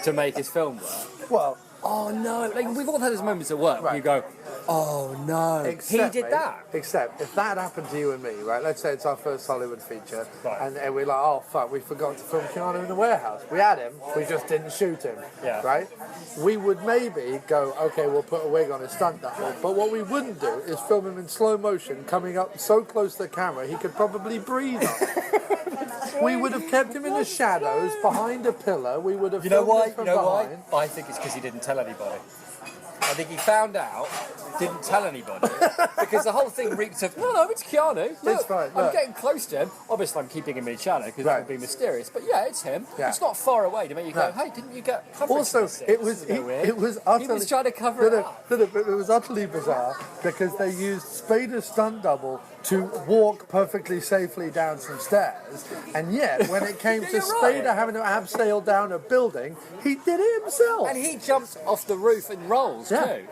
to make his film work. Well, Oh no! Like we've all had those moments at work where Right. you go, "Oh no, except, he did mate, that." Except if that happened to you and me, right? Let's say it's our first Hollywood feature, Right. and we're like, oh fuck, we forgot to film Keanu in the warehouse. We had him, we just didn't shoot him. Yeah. Right? We would maybe go, okay, we'll put a wig on his stunt double, but what we wouldn't do is film him in slow motion, coming up so close to the camera he could probably breathe on it. We would have kept him in the shadows behind a pillar. We would have You know filmed why? it from You know why? behind. I think it's because he didn't tell anybody. I think he found out, didn't tell anybody, because the whole thing reeked of, no, it's Keanu. Look, It's fine, I'm look. getting close to him. Obviously, I'm keeping him in shadow because that Right. would be mysterious. But yeah, it's him. Yeah. It's not far away to make you go, No. hey, didn't you get coverage? Also, for this? it was This is a bit weird. it was utterly. He was trying to cover it up. But it was utterly bizarre because they used Spader's stunt double to walk perfectly safely down some stairs, and yet when it came to You're Spader right. having to abseil down a building, he did it himself. And he jumped off the roof and rolls Yeah. too.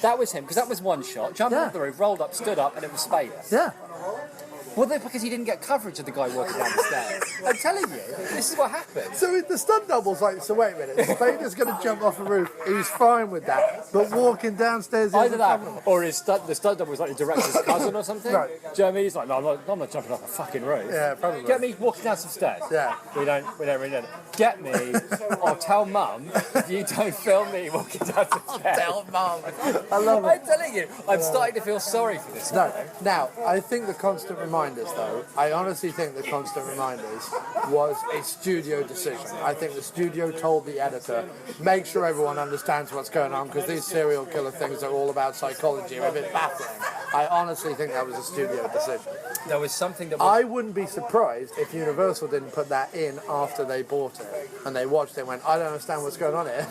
That was him, because that was one shot. Jumped Yeah. off the roof, rolled up, stood up, and it was Spader. Yeah. Well, because he didn't get coverage of the guy walking down the stairs. I'm telling you, this is what happened. So the stunt double's like, so wait a minute, Spader's going to jump off the roof. He's fine with that, but walking downstairs. Either that, or the stunt double was like the director's cousin or something. Right. Do you know what I mean? He's like, no, I'm not jumping off a fucking roof. Yeah, probably. Get me walking down some stairs. Yeah. We don't really know. Get me, or tell mum if you don't film me walking down the stairs. Tell mum. I love it. I'm telling you, I'm starting to feel sorry for this. No. Now, I think the constant reminders, though, I honestly think the constant reminders was a studio decision. I think the studio told the editor, make sure everyone understands what's going on, because these serial killer things are all about psychology. Are a bit baffling. I honestly think that was a studio decision. There was something that was... I wouldn't be surprised if Universal didn't put that in after they bought it, and they watched it and went, I don't understand what's going on here.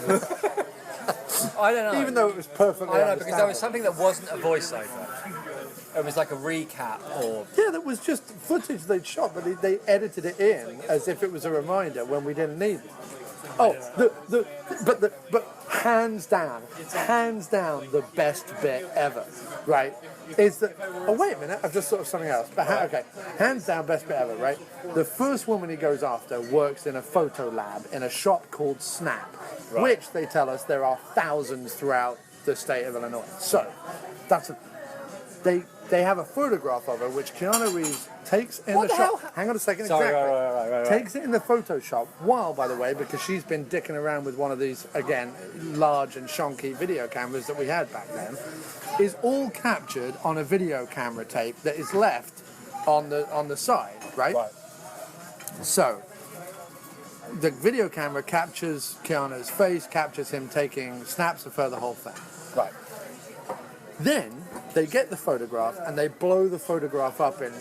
I don't know. Even though it was perfectly I don't know, because there was understandable. something that wasn't a voiceover. It was like a recap or... Yeah, that was just footage they'd shot, but they edited it in as if it was a reminder when we didn't need it. Oh, but hands down, the best bit ever, right? Is that? Oh, wait a minute, I've just thought of something else. But okay, hands down, best bit ever, right? The first woman he goes after works in a photo lab in a shop called Snap, which they tell us there are thousands throughout the state of Illinois. So that's a. They have a photograph of her, which Keanu Reeves takes in What the the shop. hell? Hang on a second, Sorry, exactly. right. Takes it in the Photoshop, while, by the way, because she's been dicking around with one of these, again, large and shonky video cameras that we had back then, is all captured on a video camera tape that is left on the side, right? So, the video camera captures Keanu's face, captures him taking snaps of her, the whole thing. Right. Then they get the photograph and they blow the photograph up in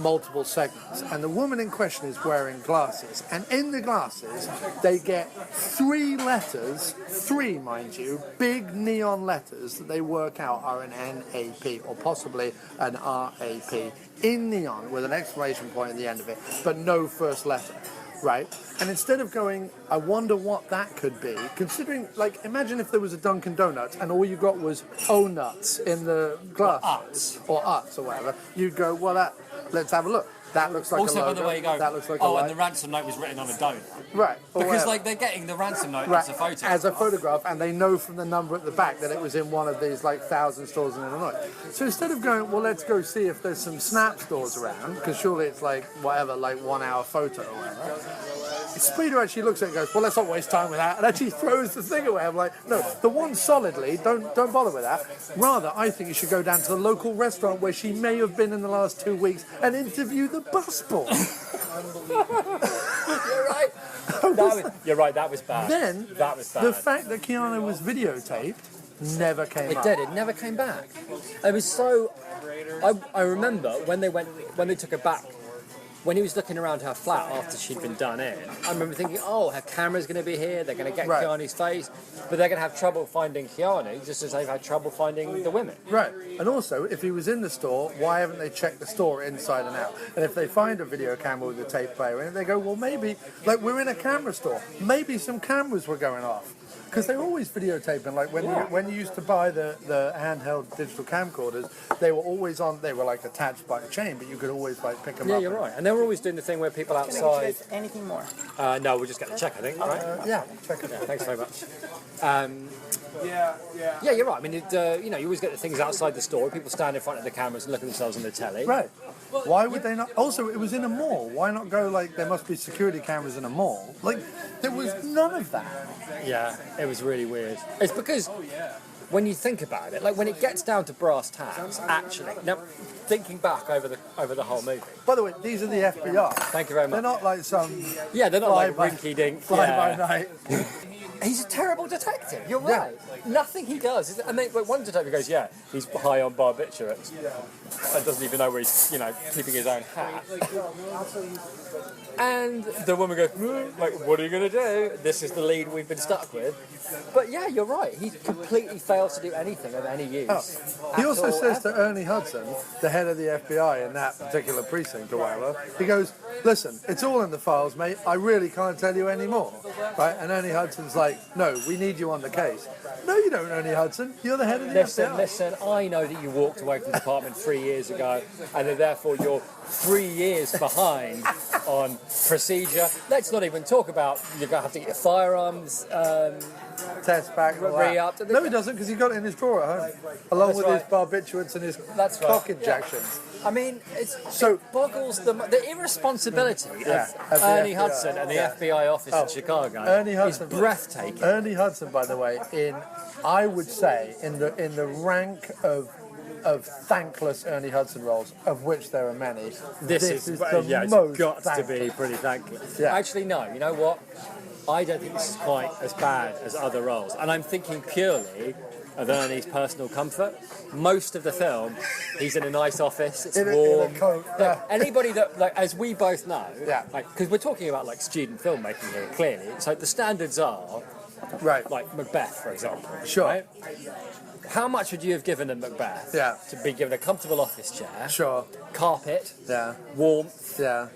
multiple segments. And the woman in question is wearing glasses. And in the glasses, they get 3 letters, 3, mind you, big neon letters that they work out are an NAP or possibly an RAP in neon with an exclamation point at the end of it, but no first letter. Right? And instead of going, I wonder what that could be, considering, like, imagine if there was a Dunkin' Donuts and all you got was O-nuts in the glass. Or Uts or whatever. You'd go, well, let's have a look. That looks like also, a logo. by the way, you go, that looks like oh, a and the ransom note was written on a donut. Right. Because, like, they're getting the ransom note as a photograph. As a photograph, and they know from the number at the back that it was in one of these, like, 1,000 stores in Illinois. So instead of going, well, let's go see if there's some Snap stores around, because surely it's, like, whatever, like, 1 hour photo or whatever. Spader actually looks at it and goes, well, let's not waste time with that, and actually throws the thing away. I'm like, no, the one solidly, don't bother with that. Rather, I think you should go down to the local restaurant where she may have been in the last 2 weeks and interview the busboy. You're right. You're right, that was bad. Then, that was bad. The fact that Keanu was videotaped never came up. It did, it never came back. It was so... I remember when they took her back, when he was looking around her flat after she'd been done in, I remember thinking, oh, her camera's going to be here, they're going to get Keanu's face, but they're going to have trouble finding Keanu, just as they've had trouble finding the women. Right. And also, if he was in the store, why haven't they checked the store inside and out? And if they find a video camera with a tape player in it, they go, well, maybe, like, we're in a camera store, maybe some cameras were going off. Because they're always videotaping, like when you used to buy the handheld digital camcorders, they were always on, they were like attached by a chain, but you could always like pick them up. Yeah, you're right. And they were always doing the thing where people outside... Anything more? No, we'll just get the check, I think, right? Yeah, check it. Yeah, thanks very much. Yeah, you're right. I mean, you always get the things outside the store. People stand in front of the cameras and look at themselves on the telly. Right. Why would they not? Also, it was in a mall. Why not go like there must be security cameras in a mall? Like there was none of that. Yeah, it was really weird. It's because when you think about it, like when it gets down to brass tacks, actually, now thinking back over the whole movie. By the way, these are the FBI. Thank you very much. They're not like some. Yeah, they're not like rinky-dink. Fly by night. He's a terrible detective. You're right. Nothing he does. And then one detective goes, "Yeah, he's high on barbiturates, and doesn't even know where he's, keeping his own hat." And the woman goes, "Like, what are you going to do? This is the lead we've been stuck with." But yeah, you're right. He completely fails to do anything of any use. He also says to Ernie Hudson, the head of the FBI in that particular precinct or whatever, he goes, "Listen, it's all in the files, mate. I really can't tell you any more." Right? And Ernie Hudson's like, "No, we need you on the case." "No, you don't, Ernie Hudson. You're the head of the FBI. Listen, I know that you walked away from the department 3 years ago, and that therefore you're 3 years behind on procedure. Let's not even talk about you're going to have to get your firearms test back. re-upped. No, he doesn't, because he got it in his drawer at home, along with his barbiturates and his cock injections. I mean, it boggles the irresponsibility of Ernie Hudson and the FBI office in Chicago. Ernie Hudson is breathtaking. Ernie Hudson, by the way, I would say in the rank of thankless Ernie Hudson roles, of which there are many. This is the most got thankless. to be pretty thankless. Yeah. Actually, no. You know what? I don't think this is quite as bad as other roles, and I'm thinking purely of Ernie's personal comfort. Most of the film, he's in a nice office, it's warm. In a coat, Anybody that, like, as we both know, Yeah. because we're talking about like student filmmaking here, clearly. So the standards are, Right. like Macbeth, for example. Sure. Right? How much would you have given in Macbeth to be given a comfortable office chair, Sure. carpet, Yeah. warmth, Yeah.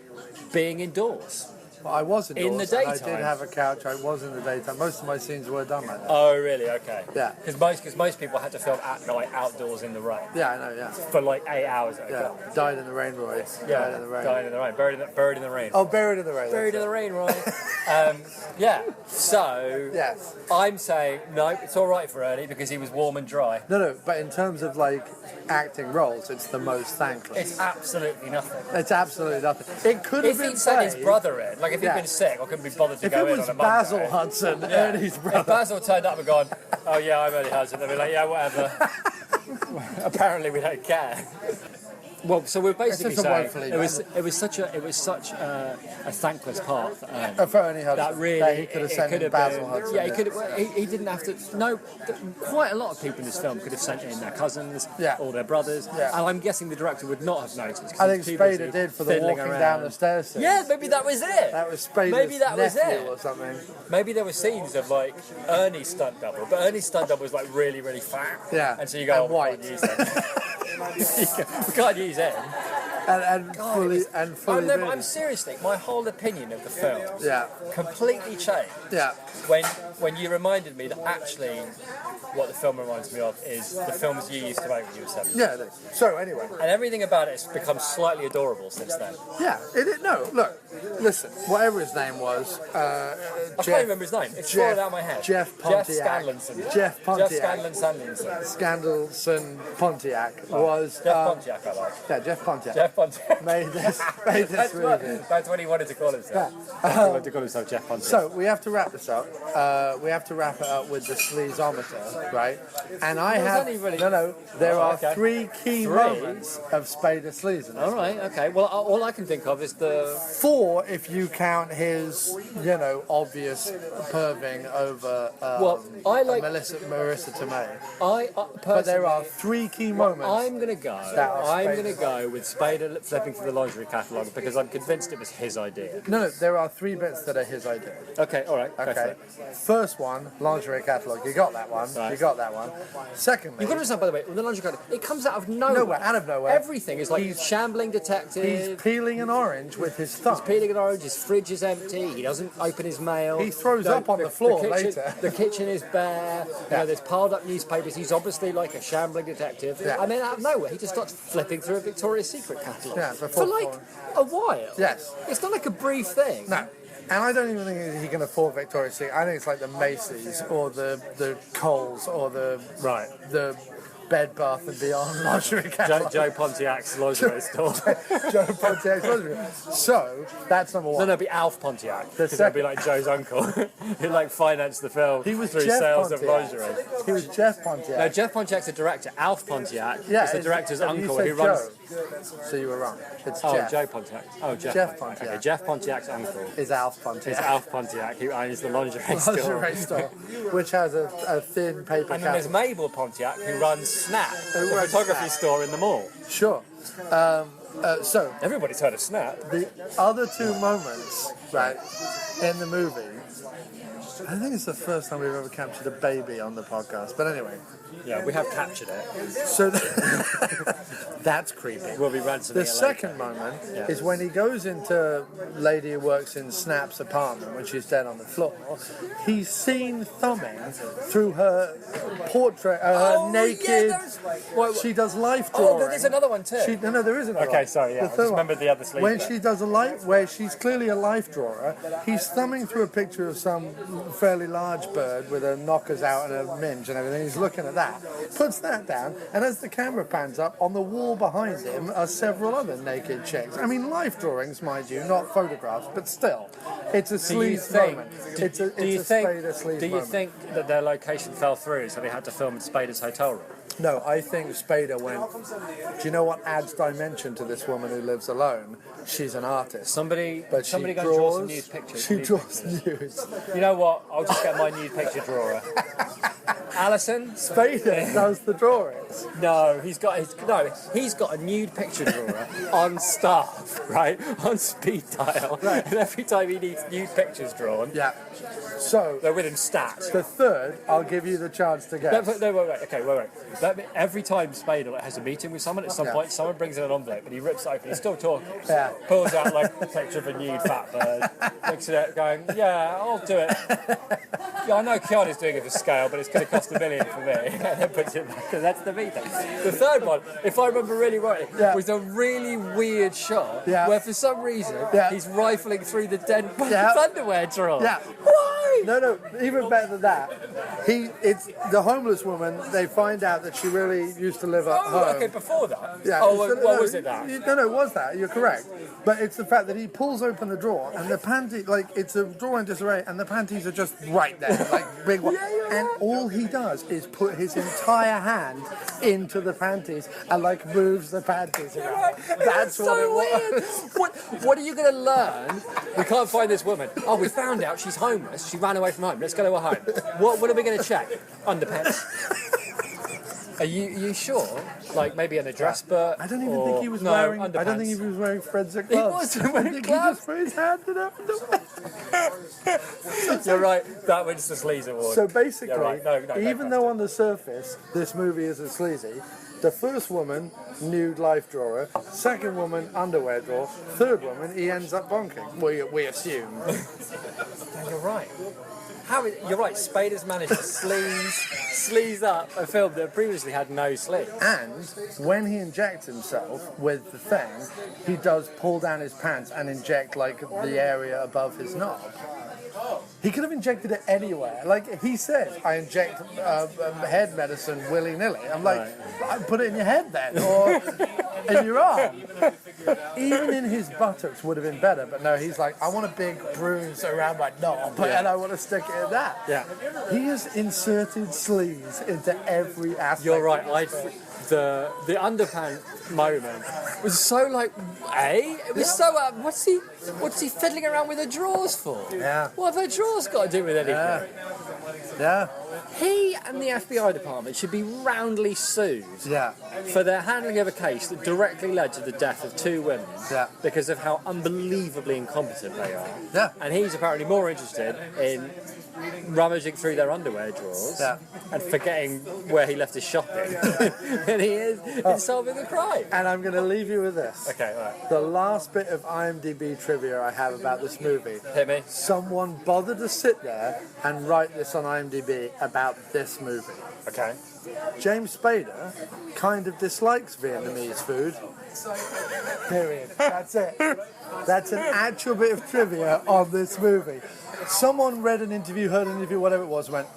being indoors? Well, I was indoors. In the daytime? I did have a couch. I was in the daytime. Most of my scenes were done like that. Oh, really? Okay. Yeah. Because most people had to film at night outdoors in the rain Yeah, I know. Yeah. for like 8 hours at a Yeah. go. Died in the rain, Roy. Died in the rain. Died in the rain. Buried in the rain. Oh, buried in the rain. Buried in the rain, Roy. Yeah. So Yes. I'm saying no. It's all right for Ernie because he was warm and dry. No, but in terms of like acting roles, it's the most thankless. It's absolutely nothing. It's absolutely nothing. It could have If been he'd sent his played- brother in, like if he'd Yeah. been sick or couldn't be bothered to If go it in was on a Monday, Basil Hudson, Ernie's if brother. Basil turned up and gone, "Oh yeah, I'm Ernie Hudson," they'd be like, "Yeah, whatever." Apparently we don't care. Well, so we're basically It's just a saying woefully it was such a thankless part for Ernie. For Ernie Hudson. That really That he could have it sent could in have Basil been, Hudson. Yeah, he didn't have to. No, quite a lot of people in this film could have sent in their cousins Yeah. or their brothers. Yeah. And I'm guessing the director would not have noticed. 'cause I think he's too busy Spader did for the fiddling walking around. down the stairs scene. Yeah, maybe that was it. That was Spader's Maybe that was nephew it. or something. Maybe there were scenes of like Ernie's stunt double, but Ernie's stunt double was like really, really fat. Yeah. And so you go, And oh, white. we can't use him. We can't use him. And fully Oh fully no, but I'm bearded. seriously, my whole opinion of the film Yeah. completely changed Yeah. when you reminded me that actually what the film reminds me of is the films you used to make when you were 7. Yeah. It is. So anyway. And everything about it has become slightly adorable since then. Yeah. No. Look. Listen. Whatever his name was. I can't remember his name. It's fallen out of my head. Jeff Pontiac. Jeff Pontiac. Scanlonson. Scandalson Pontiac was. Jeff Pontiac, I like. Yeah. Jeff Pontiac. Jeff Pontiac. Made this That's really what, good. that's what he wanted to call himself. He wanted to call himself Jeff Pontiac. So we have to wrap this up. We have to wrap it up with the Sleaze-ometer, right? And I There's have only really- There Oh, are okay. 3 key moments of Spader Sleaze in this. All right, okay. Well, all I can think of is the 4 if you count his, obvious perving over Marissa Tomei. But there are 3 key moments. I'm gonna go. That are I'm Spader. gonna go with Spader flipping through the lingerie catalogue because I'm convinced it was his idea. No, there are 3 bits that are his idea. Okay, all right. Go for Okay. it. First one, lingerie catalogue. You got that one. Right. You got that one. Secondly, You've got to understand, by the way, with the lingerie catalogue, it comes out of nowhere. Nowhere, out of nowhere. Everything is like shambling detective. he's peeling an orange with his thumb. He's peeling an orange. His fridge is empty. He doesn't open his mail. He throws up on the floor later. The kitchen is bare. There's piled up newspapers. He's obviously like a shambling detective. Yeah. And then out of nowhere, he just starts flipping through a Victoria's Secret catalogue Yeah, for before- like a while. Yes. It's not like a brief thing. No. And I don't even think he can afford Victoria's Secret. I think it's like the Macy's or the Coles or the Bed Bath and Beyond lingerie catalog. Joe Pontiac's lingerie store. Joe Pontiac's lingerie. So that's number 1. No, it'd be Alf Pontiac. The Because that'd be second- like Joe's uncle. Who like financed the film He was through Jeff sales Pontiac. of lingerie. He was Jeff Pontiac. No, Jeff Pontiac's the director. Alf Pontiac is the it's- director's and you uncle said who runs. Joe. So you were wrong. It's Oh, Jeff. Joe Pontiac. Oh, Jeff Jeff Pontiac. Pontiac. Okay, Jeff Pontiac's uncle Is Alf Pontiac. is Alf Pontiac, who owns the lingerie store. Lingerie store, which has a thin paper And then there's cap. Mabel Pontiac, who runs Snap, the runs photography Snap. store in the mall. Sure. So Everybody's heard of Snap. the other 2 moments, right, in the movie, I think it's the first time we've ever captured a baby on the podcast. But anyway, Yeah, we have captured it. so that's creepy. We'll be ransoming The it second moment is when he goes into lady who works in Snap's apartment when she's dead on the floor. He's seen thumbing through her portrait, her naked. She does life drawing. Oh, but there's another one too. No, there is another Okay, one. sorry, yeah, The I third just one. remembered the other sleeve When bit. she does a life, where she's clearly a life drawer, he's thumbing through a picture of some fairly large bird with her knockers out and a minge and everything. He's looking at that, puts that down, and as the camera pans up, on the wall behind him are several other naked chicks. I mean, life drawings, mind you, not photographs, but still, it's a sleaze moment. It's a Spader sleaze Do you moment. think that their location fell through, so they had to film in Spader's hotel room? No, I think Spader went, do you know what adds dimension to this woman who lives alone? She's an artist. Somebody But go she and draw some draws, nude pictures. she draws nudes. You know what? I'll just get my nude picture drawer. Alison? Spader does the drawings. No, he's got a nude picture drawer on staff, right? On speed dial. Right. And every time he needs nude pictures drawn, Yeah. So, they're with him stat. the third, I'll give you the chance to guess. No, wait. Okay, wait. Every time Spader has a meeting with someone, at some point, someone brings in an envelope and he rips it open. He's still talking. Yeah. Pulls out like a picture of a nude fat bird, looks at it, going, "Yeah, I'll do it. Yeah, I know Keanu's doing it for scale, but it's going to cost $1 million for me." And then puts it back. And that's the meeting. The third one, if I remember really right, was a really weird shot where for some reason he's rifling through the dead underwear drawer. Yeah. Why? No, even better than that. It's the homeless woman. They find out that she really used to live at home. Okay, before that. Yeah. Oh, So- was it that? No, it was that. You're correct. But it's the fact that he pulls open the drawer and the panty, like it's a drawer in disarray, and the panties are just right there, like big one. And all he does is put his entire hand into the panties and like moves the panties around. That's what it was. What are you going to learn? We can't find this woman. Oh, we found out she's homeless. She ran away from home. Let's go to her home. What are we going to check? Underpants. Are you sure? Like maybe an address book? I don't even think he was wearing. Underpants. I don't think he was wearing Fred's gloves. He wasn't wearing I think gloves. he just put his hand in it. You're right. That wins the Sleaze Award. So basically, You're right. No, even though on the surface this movie isn't sleazy, the first woman, nude life drawer. Second woman, underwear drawer. Third woman, he ends up bonking. We assume. No, you're right. You're right. Spader's managed to sleaze up a film that previously had no sleaze. And when he injects himself with the thing, he does pull down his pants and inject like the area above his knob. He could have injected it anywhere. Like he said, I inject head medicine willy-nilly. I'm like, put it in your head then, or in your arm. Even in his buttocks would have been better, but no, he's like, I want a big bruise around my knob, and I want to stick it in that. Yeah. He has inserted sleaze into every aspect. You're right. The underpants moment was so like, it was so. What's he fiddling around with her drawers for? Yeah. What have her drawers got to do with anything? Yeah. He and the FBI department should be roundly sued for their handling of a case that directly led to the death of two women because of how unbelievably incompetent they are. Yeah. And he's apparently more interested in rummaging through their underwear drawers and forgetting where he left his shopping than he is in solving the crime. And I'm going to leave you with this. Okay, all right. The last bit of IMDb trivia I have about this movie. Hit me. Someone bothered to sit there and write this on IMDb about this movie. Okay. James Spader kind of dislikes Vietnamese food. Period. That's it. That's an actual bit of trivia on this movie. Someone read an interview, heard an interview, whatever it was, went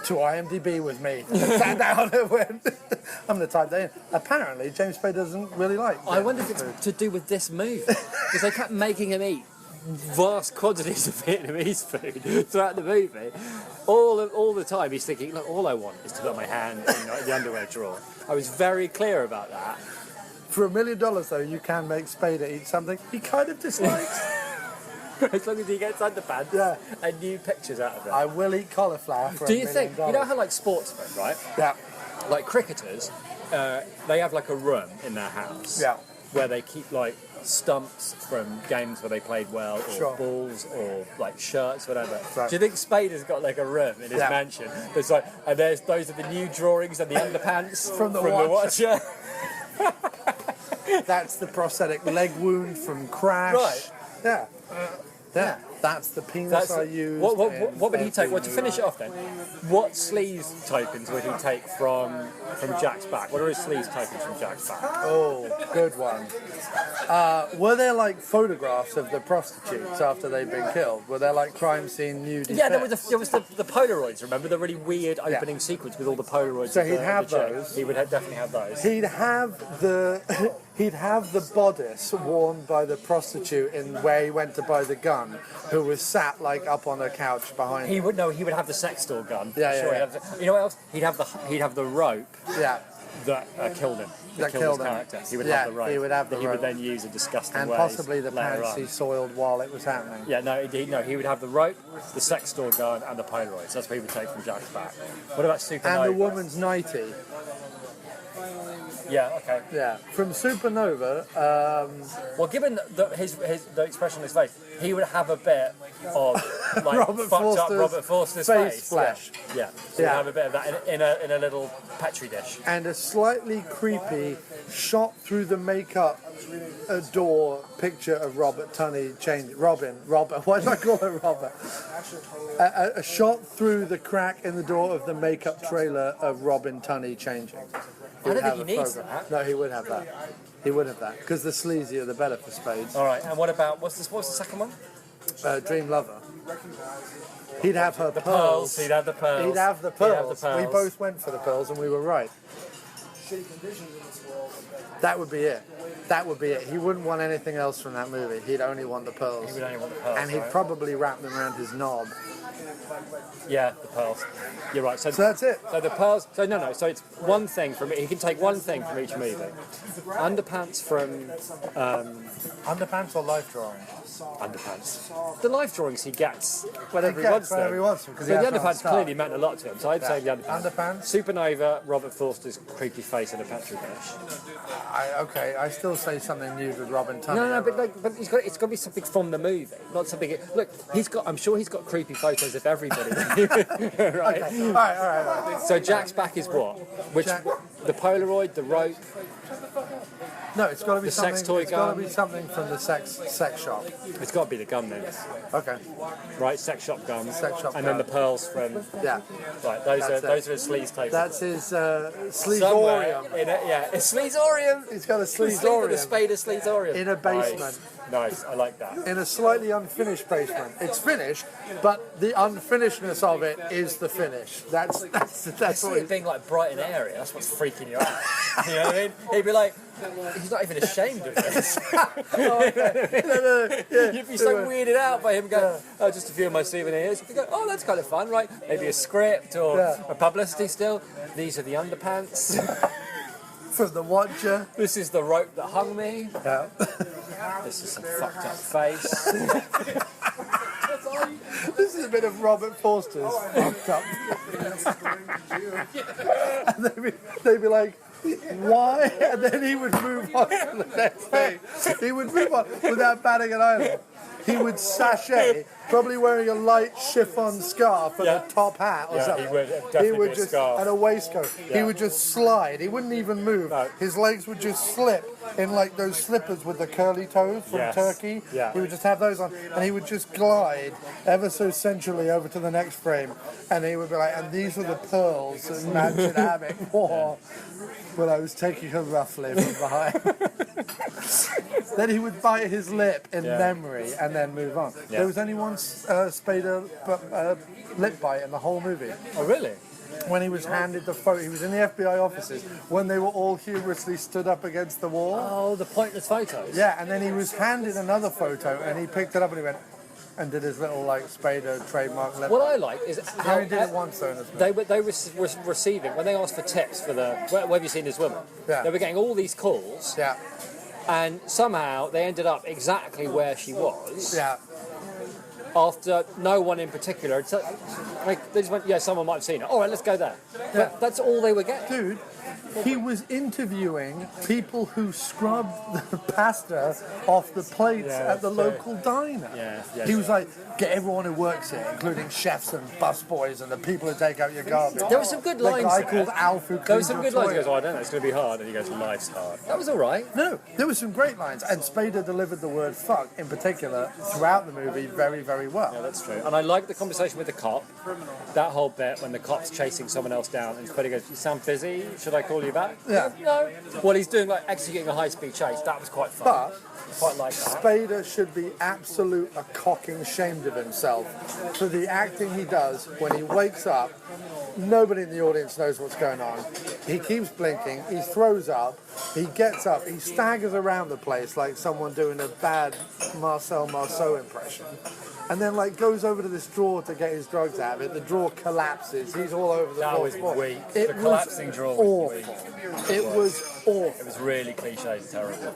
to IMDb with me. Sat down and went. I'm going to type that in. Apparently, James Spader doesn't really like Vietnamese I wonder if it's to do with this movie because they kept making him eat vast quantities of Vietnamese food throughout the movie. All the time he's thinking, look, all I want is to put my hand in the underwear drawer. I was very clear about that. For $1 million, though, you can make Spader eat something he kind of dislikes. As long as he gets underpants and new pictures out of it. I will eat cauliflower for Do $1 you million. think, you know how like sportsmen, right? Yeah. Like cricketers, they have like a room in their house where they keep like stumps from games where they played well, or balls, or like shirts, whatever. Right. Do you think Spader's got like a room in his mansion? There's like, and those are the new drawings and the underpants From the Watcher. That's the prosthetic leg wound from Crash. Right. Yeah. Yeah. That's the penis I used. What would he take? Well, to finish it off then, what sleaze tokens would he take from Jack's back? What are his sleaze tokens from Jack's back? Oh, good one. Were there like photographs of the prostitutes after they'd been killed? Were there like crime scene nudity? Yeah, there was the Polaroids. Remember the really weird opening sequence with all the Polaroids. So of he'd the have chick? those. He would definitely have those. He'd have the bodice worn by the prostitute in where he went to buy the gun, who was sat like up on a couch behind him. He would have the sex store gun. Yeah. You know what else? He'd have the rope. Yeah. That killed him. That killed killed his him. character. He would Yeah, have the rope. he would have the that he rope. would then use in disgusting And ways. possibly the later pants on. he soiled while it was happening. Yeah, no, he would have the rope, the sex store gun, and the Polaroids. That's what he would take from Jack's back. What about Supernova? And the woman's nightie. Yeah, okay. Yeah. From Supernova, Well, given the expression on his face, he would have a bit of like Robert Forster's face flash. Yeah. So he'd have a bit of that in a little petri dish. and a slightly creepy shot through the makeup door picture of Robert Tunney Robert, why did I call her Robert? A shot through the crack in the door of the makeup trailer of Robin Tunney changing. I don't think he needs that. No, he would have that. He would have that, because the sleazier the better for Spades. All right, and what about what's the second one? Dream Lover. He'd have her Pearls. He'd have the pearls. He'd have the He'd have pearls. the pearls. We both went for the pearls and we were right. That would be it. That would be it. He wouldn't want anything else from that movie. He'd only want the pearls. He would only want the pearls. And he'd right? probably wrap them around his knob Yeah, the pearls. You're right. So that's it. So the pearls. So no. So it's one thing from. He can take one thing from each movie. Underpants from. Underpants or life drawing? Underpants. The life drawings he gets whenever he He wants gets whenever them. he wants them, 'cause So he the has to underpants start. clearly meant a lot to him. So I'd say the underpants. Underpants? Supernova, Robert Forster's creepy face in a petri dish. I still say something new with Robin Tunney. No, but it's got to be something from the movie, not something. Look, I'm sure he's got creepy photos of everybody. Right. Okay. All right. So Jack's back is what? Which Jack- the Polaroid, the rope. No, it's got to be The something. sex toy it's got to gun. be something from the sex shop. It's got to be the gun then, Okay. right? Sex shop gun. Sex shop and then gun. the pearls from. Yeah. Right, those That's are his sleaze tapes. That's his Somewhere Sleaze-a-torium. in it, yeah, it's Sleaze-a-torium. He's got a The Sleaze-a-torium Spader Sleaze-a-torium. in a basement. Nice, I like that. In a slightly unfinished basement. It's finished, but the unfinishedness of it is the finish. That's See what it being like bright and airy, that's what's freaking you out. You know what I mean? He'd be like, he's not even ashamed of this. You'd be so weirded out by him going, oh, just a few of my souvenirs. You go, oh, that's kind of fun, right? Maybe a script or a publicity still. These are the underpants. from the watcher. This is the rope that hung me. Yeah. This is some fucked up face. This is a bit of Robert Forster's fucked up. And they'd be like, why? And then he would move on to the next thing. He would move on without batting an eyelid. He would sashay, probably wearing a light chiffon scarf and a top hat or something. He would definitely be a scarf. And a waistcoat. He would just slide. He wouldn't even move. No. His legs would just slip in like those slippers with the curly toes from Yes. Turkey. Yeah. He would just have those on, and he would just glide ever so sensually over to the next frame, and he would be like, and these were the pearls that Mansion Hammock wore when I was taking her roughly from behind. Then he would bite his lip in memory and then move on. Yeah. There was only one Spader lip bite in the whole movie. Oh, really? When he was handed the photo, he was in the FBI offices when they were all humorously stood up against the wall. Oh, the pointless photos. Yeah, and then he was handed another photo and he picked it up and he went and did his little like Spader trademark lip. What I like is He how only did it once though in this movie. they were receiving, when they asked for tips for the, where have you seen this woman? Yeah. They were getting all these calls, Yeah, and somehow they ended up exactly where she was. yeah. After no one in particular, like they just went, yeah, someone might have seen her. All right, let's go there. Yeah. That's all they were getting. Dude, he was interviewing people who scrubbed the pasta off the plates Yeah, at the true. local diner. Yeah, He was like, get everyone who works here, including chefs and busboys and the people who take out your garbage. There were some good The lines guy there. called Alf who There were cleans some your good lines. He toilet. goes, oh, I don't know, it's going to be hard. And he goes, life's hard. That was all right. No, there were some great lines, and Spader delivered the word fuck in particular throughout the movie very, very well. Yeah, that's true. And I like the conversation with the cop. That whole bit when the cop's chasing someone else down and Spader goes, you sound busy, should I call you back? Yeah. No. Well, he's doing like executing a high-speed chase. That was quite fun. But Quite like that. Spader should be absolute a cocking ashamed of himself for the acting he does when he wakes up. Nobody in the audience knows what's going on. He keeps blinking, he throws up, he gets up, he staggers around the place like someone doing a bad Marcel Marceau impression. And then like goes over to this drawer to get his drugs out of it. The drawer collapses. He's all over the That floor. was weak. It The was collapsing drawer was awful. It was awful. It was really cliche and terrible.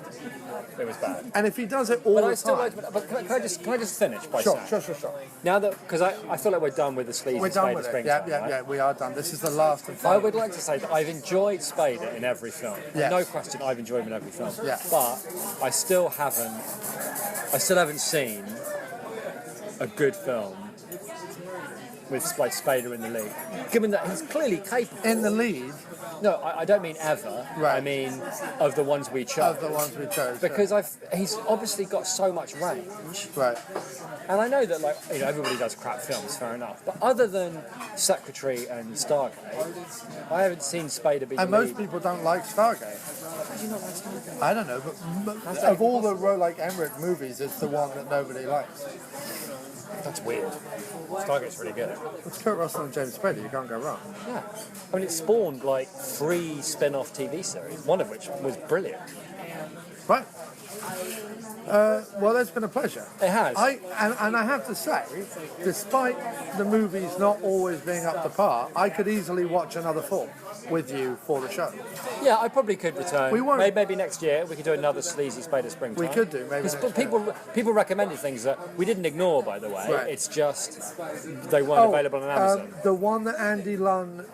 It was bad. And if he does it all But the I still time, like. But can I just finish by sure. saying now that because I feel like we're done with the Sleazy We're done Spader with it. Springtime, Yeah, right? we are done. This is the last and I final. would like to say that I've enjoyed Spader in every film. Yes. No question, I've enjoyed him in every film. Yeah. But I still haven't seen a good film with like Spader in the lead. Given that he's clearly capable. In the lead No, I don't mean ever. Right. I mean of the ones we chose. of the ones we chose. Because he's obviously got so much range. Right. And I know that, like, you know, everybody does crap films, fair enough. But other than Secretary and Stargate, I haven't seen Spader be the And most lead. people don't like Stargate. How do you not like Stargate? I don't know, but of all the Roland Emmerich movies, it's the one that nobody likes. That's weird. Stargate's really good. It's Kurt Russell and James Spader. You can't go wrong. Yeah. I mean, it spawned, like, 3 spin-off TV series, one of which was brilliant. Right. Well, that's been a pleasure. It has. And I have to say, despite the movies not always being up to par, I could easily watch another film with you for the show. Yeah, I probably could return. We won't. Maybe next year we could do another Sleazy Spader Springtime. We could do, maybe. Because people recommended things that we didn't ignore, by the way. Right. It's just they weren't available on Amazon. The one that Andy Lunn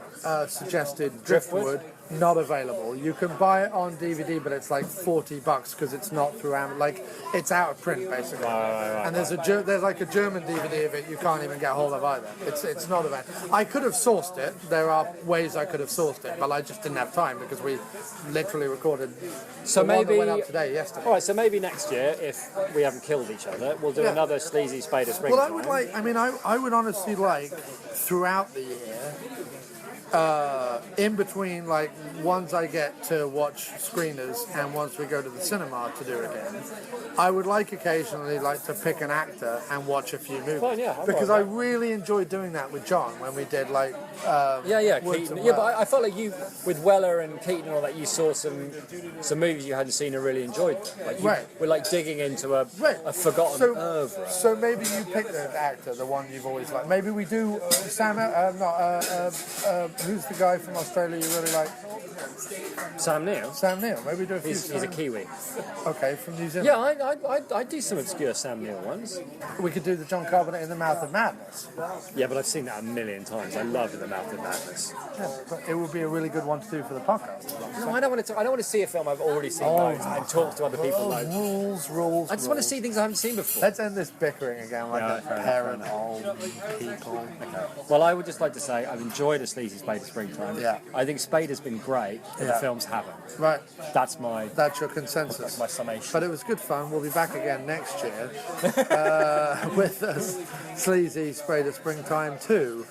suggested, Driftwood, not available. You can buy it on DVD, but it's like $40 because it's not through Amazon. Like, it's out of print, basically. Right. And there's like a German DVD of it you can't even get hold of either. It's not available. I could have sourced it. There are ways I could have sourced it, but I just didn't have time because we literally recorded So the one maybe that went up yesterday. All right, so maybe next year, if we haven't killed each other, we'll do another Sleazy Spader Springtime. Well, I would honestly like, throughout the year, in between, like, ones I get to watch screeners and once we go to the cinema to do it again, I would like occasionally to pick an actor and watch a few movies. Fine, yeah, because I really enjoyed doing that with John when we did Woods Keaton. and Yeah, but Weller. I felt like you, with Weller and Keaton and all that, you saw some movies you hadn't seen and really enjoyed. Like you were like digging into a forgotten oeuvre. So maybe you pick the actor, the one you've always liked. Maybe we do who's the guy from Australia you really like? Sam Neill. Sam Neill. Maybe do a few. He's a Kiwi. Okay, from New Zealand. Yeah, I do some obscure Sam Neill ones. We could do the John Carpenter in the Mouth of Madness. Yeah, but I've seen that a million times. I love The Mouth of Madness. Yeah, but it would be a really good one to do for the podcast. No, I don't want to see a film I've already seen loads and talk to other people loads. Rules. I just want to see things I haven't seen before. Let's end this bickering again like a parent old people. Okay. Well, I would just like to say I've enjoyed a Sleazy Spader Springtime. Yeah. I think Spader's been great, but the films haven't. Right. That's your consensus. my summation. But it was good fun. We'll be back again next year with us Sleazy Spader Springtime 2.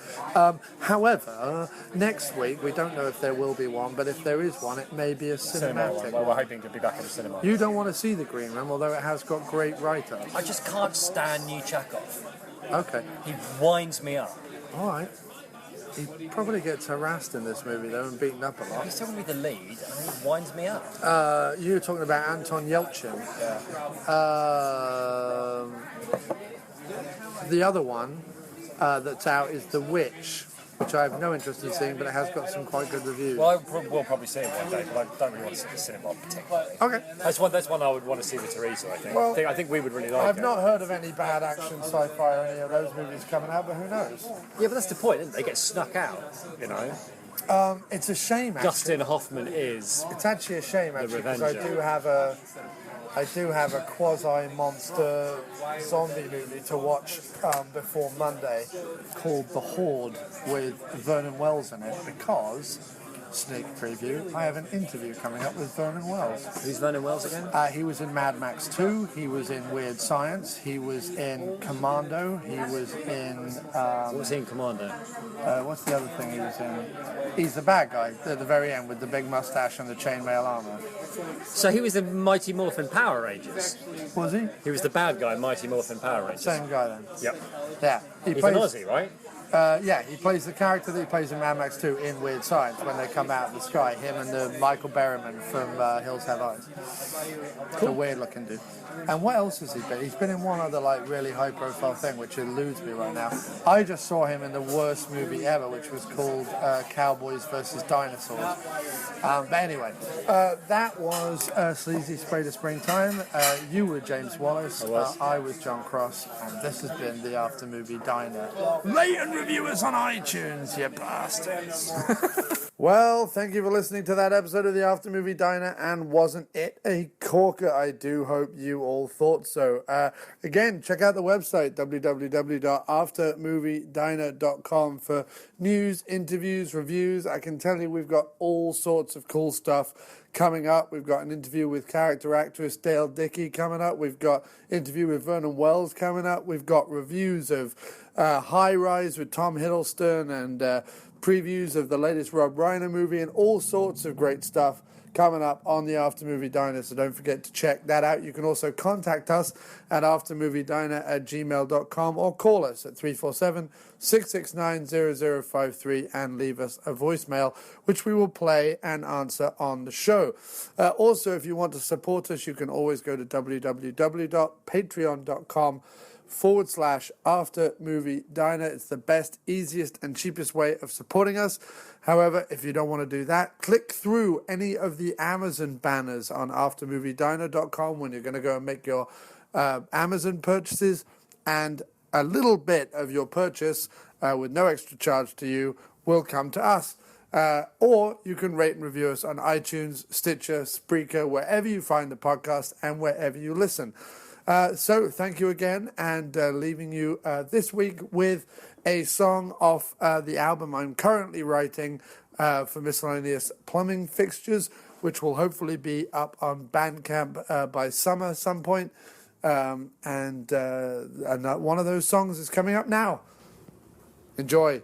However, next week we don't know if there will be one, but if there is one, it may be a cinematic. Well, we're hoping to be back in the cinema. You don't want to see the Green Room, although it has got great write-ups. I just can't stand new Chekhov. Okay. He winds me up. All right. He probably gets harassed in this movie, though, and beaten up a lot. He's talking to be the lead, and he winds me up. You were talking about Anton Yelchin. The other one that's out is The Witch, which I have no interest in seeing, but it has got some quite good reviews. Well, we'll probably see it one day, but I don't really want to see the cinema particularly. Okay. That's one I would want to see with Teresa, I think. Well, I think we would really like I've it. not heard of any bad action, sci-fi, or any of those movies coming out, but who knows? Yeah, but that's the point, isn't it? They get snuck out, you know? It's a shame, actually. Dustin Hoffman is... It's actually a shame, actually, because I Revenger. do have a quasi-monster zombie movie to watch before Monday called The Horde with Vernon Wells in it because, sneak preview, I have an interview coming up with Vernon Wells. Who's Vernon Wells again? He was in Mad Max 2, he was in Weird Science, he was in Commando, he was in... What was he in Commando? what's the other thing he was in? He's the bad guy at the very end with the big mustache and the chainmail armor. So he was the Mighty Morphin Power Rangers. Was he? He was the bad guy in Mighty Morphin Power Rangers. Same guy then. Yep. Yeah. He's an Aussie, right? Yeah, he plays the character that he plays in Mad Max 2 in Weird Science when they come out of the sky. Him and the Michael Berryman from Hills Have Eyes. Cool. The weird looking dude. And what else has he been? He's been in one other really high profile thing which eludes me right now. I just saw him in the worst movie ever, which was called Cowboys vs. Dinosaurs. But anyway, that was Sleazy Spader Springtime. You were James Wallace. I was John Cross. And this has been the After Movie Diner. Rate and review us on iTunes, you bastards. Well, thank you for listening to that episode of the After Movie Diner, and wasn't it a corker? I do hope you all thought so. Again, check out the website, www.aftermoviediner.com, for news, interviews, reviews. I can tell you we've got all sorts of cool stuff coming up. We've got an interview with character actress Dale Dickey coming up. We've got an interview with Vernon Wells coming up. We've got reviews of High Rise with Tom Hiddleston and previews of the latest Rob Reiner movie and all sorts of great stuff coming up on the After Movie Diner, so don't forget to check that out. You can also contact us at aftermoviediner@gmail.com or call us at 347-669-0053 and leave us a voicemail, which we will play and answer on the show. Also, if you want to support us, you can always go to www.patreon.com/After Movie Diner. It's the best, easiest, and cheapest way of supporting us. However, if you don't want to do that, click through any of the Amazon banners on aftermoviediner.com when you're going to go and make your Amazon purchases, and a little bit of your purchase with no extra charge to you will come to us. Or you can rate and review us on iTunes, Stitcher, Spreaker, wherever you find the podcast and wherever you listen. So thank you again, and leaving you this week with a song off the album I'm currently writing for Miscellaneous Plumbing Fixtures, which will hopefully be up on Bandcamp by summer some point. And one of those songs is coming up now. Enjoy.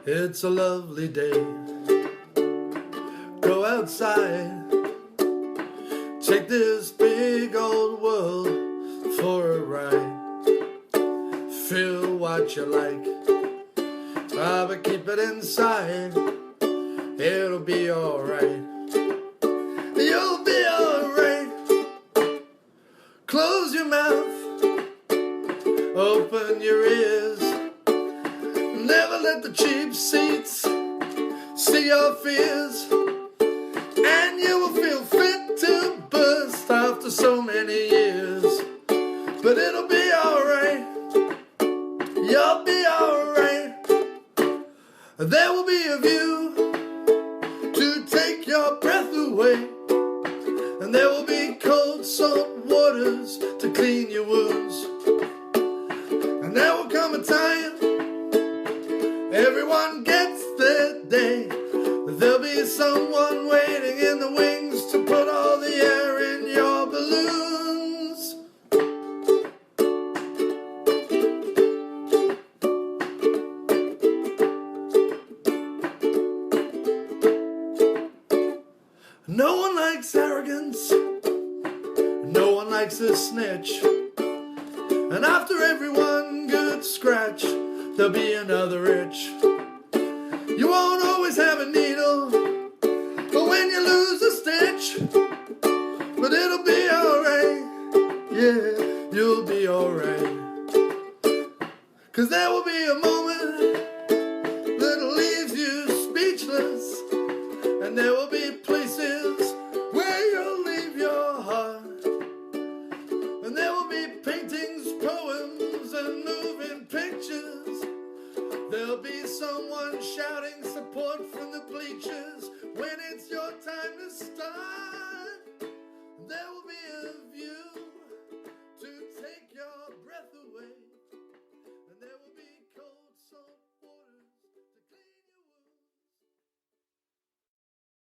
It's a lovely day. Go outside. Take this big old world for a ride. Feel what you like, but keep it inside. It'll be alright. You'll be alright. Close your mouth, open your ears. Never let the cheap seats see your fears, and you will feel fit to burst after so many years. But it'll be alright. You'll be alright. There will be a view to take your breath away, and there will be cold salt waters to clean your wounds. And there will come a time everyone gets their day. There'll be someone waiting in the wings to put all the air in your balloons. No one likes arrogance. No one likes a snitch. And after every one good scratch, there'll be another itch. You won't always have a needle, but when you lose a stitch, but it'll be alright. Yeah, you'll be alright. 'Cause there will be a moment that leaves you speechless, and there will be places where you'll leave your heart, and there will be paintings, poems, and moving pictures. There'll be someone shouting support from the bleachers when it's your time to start.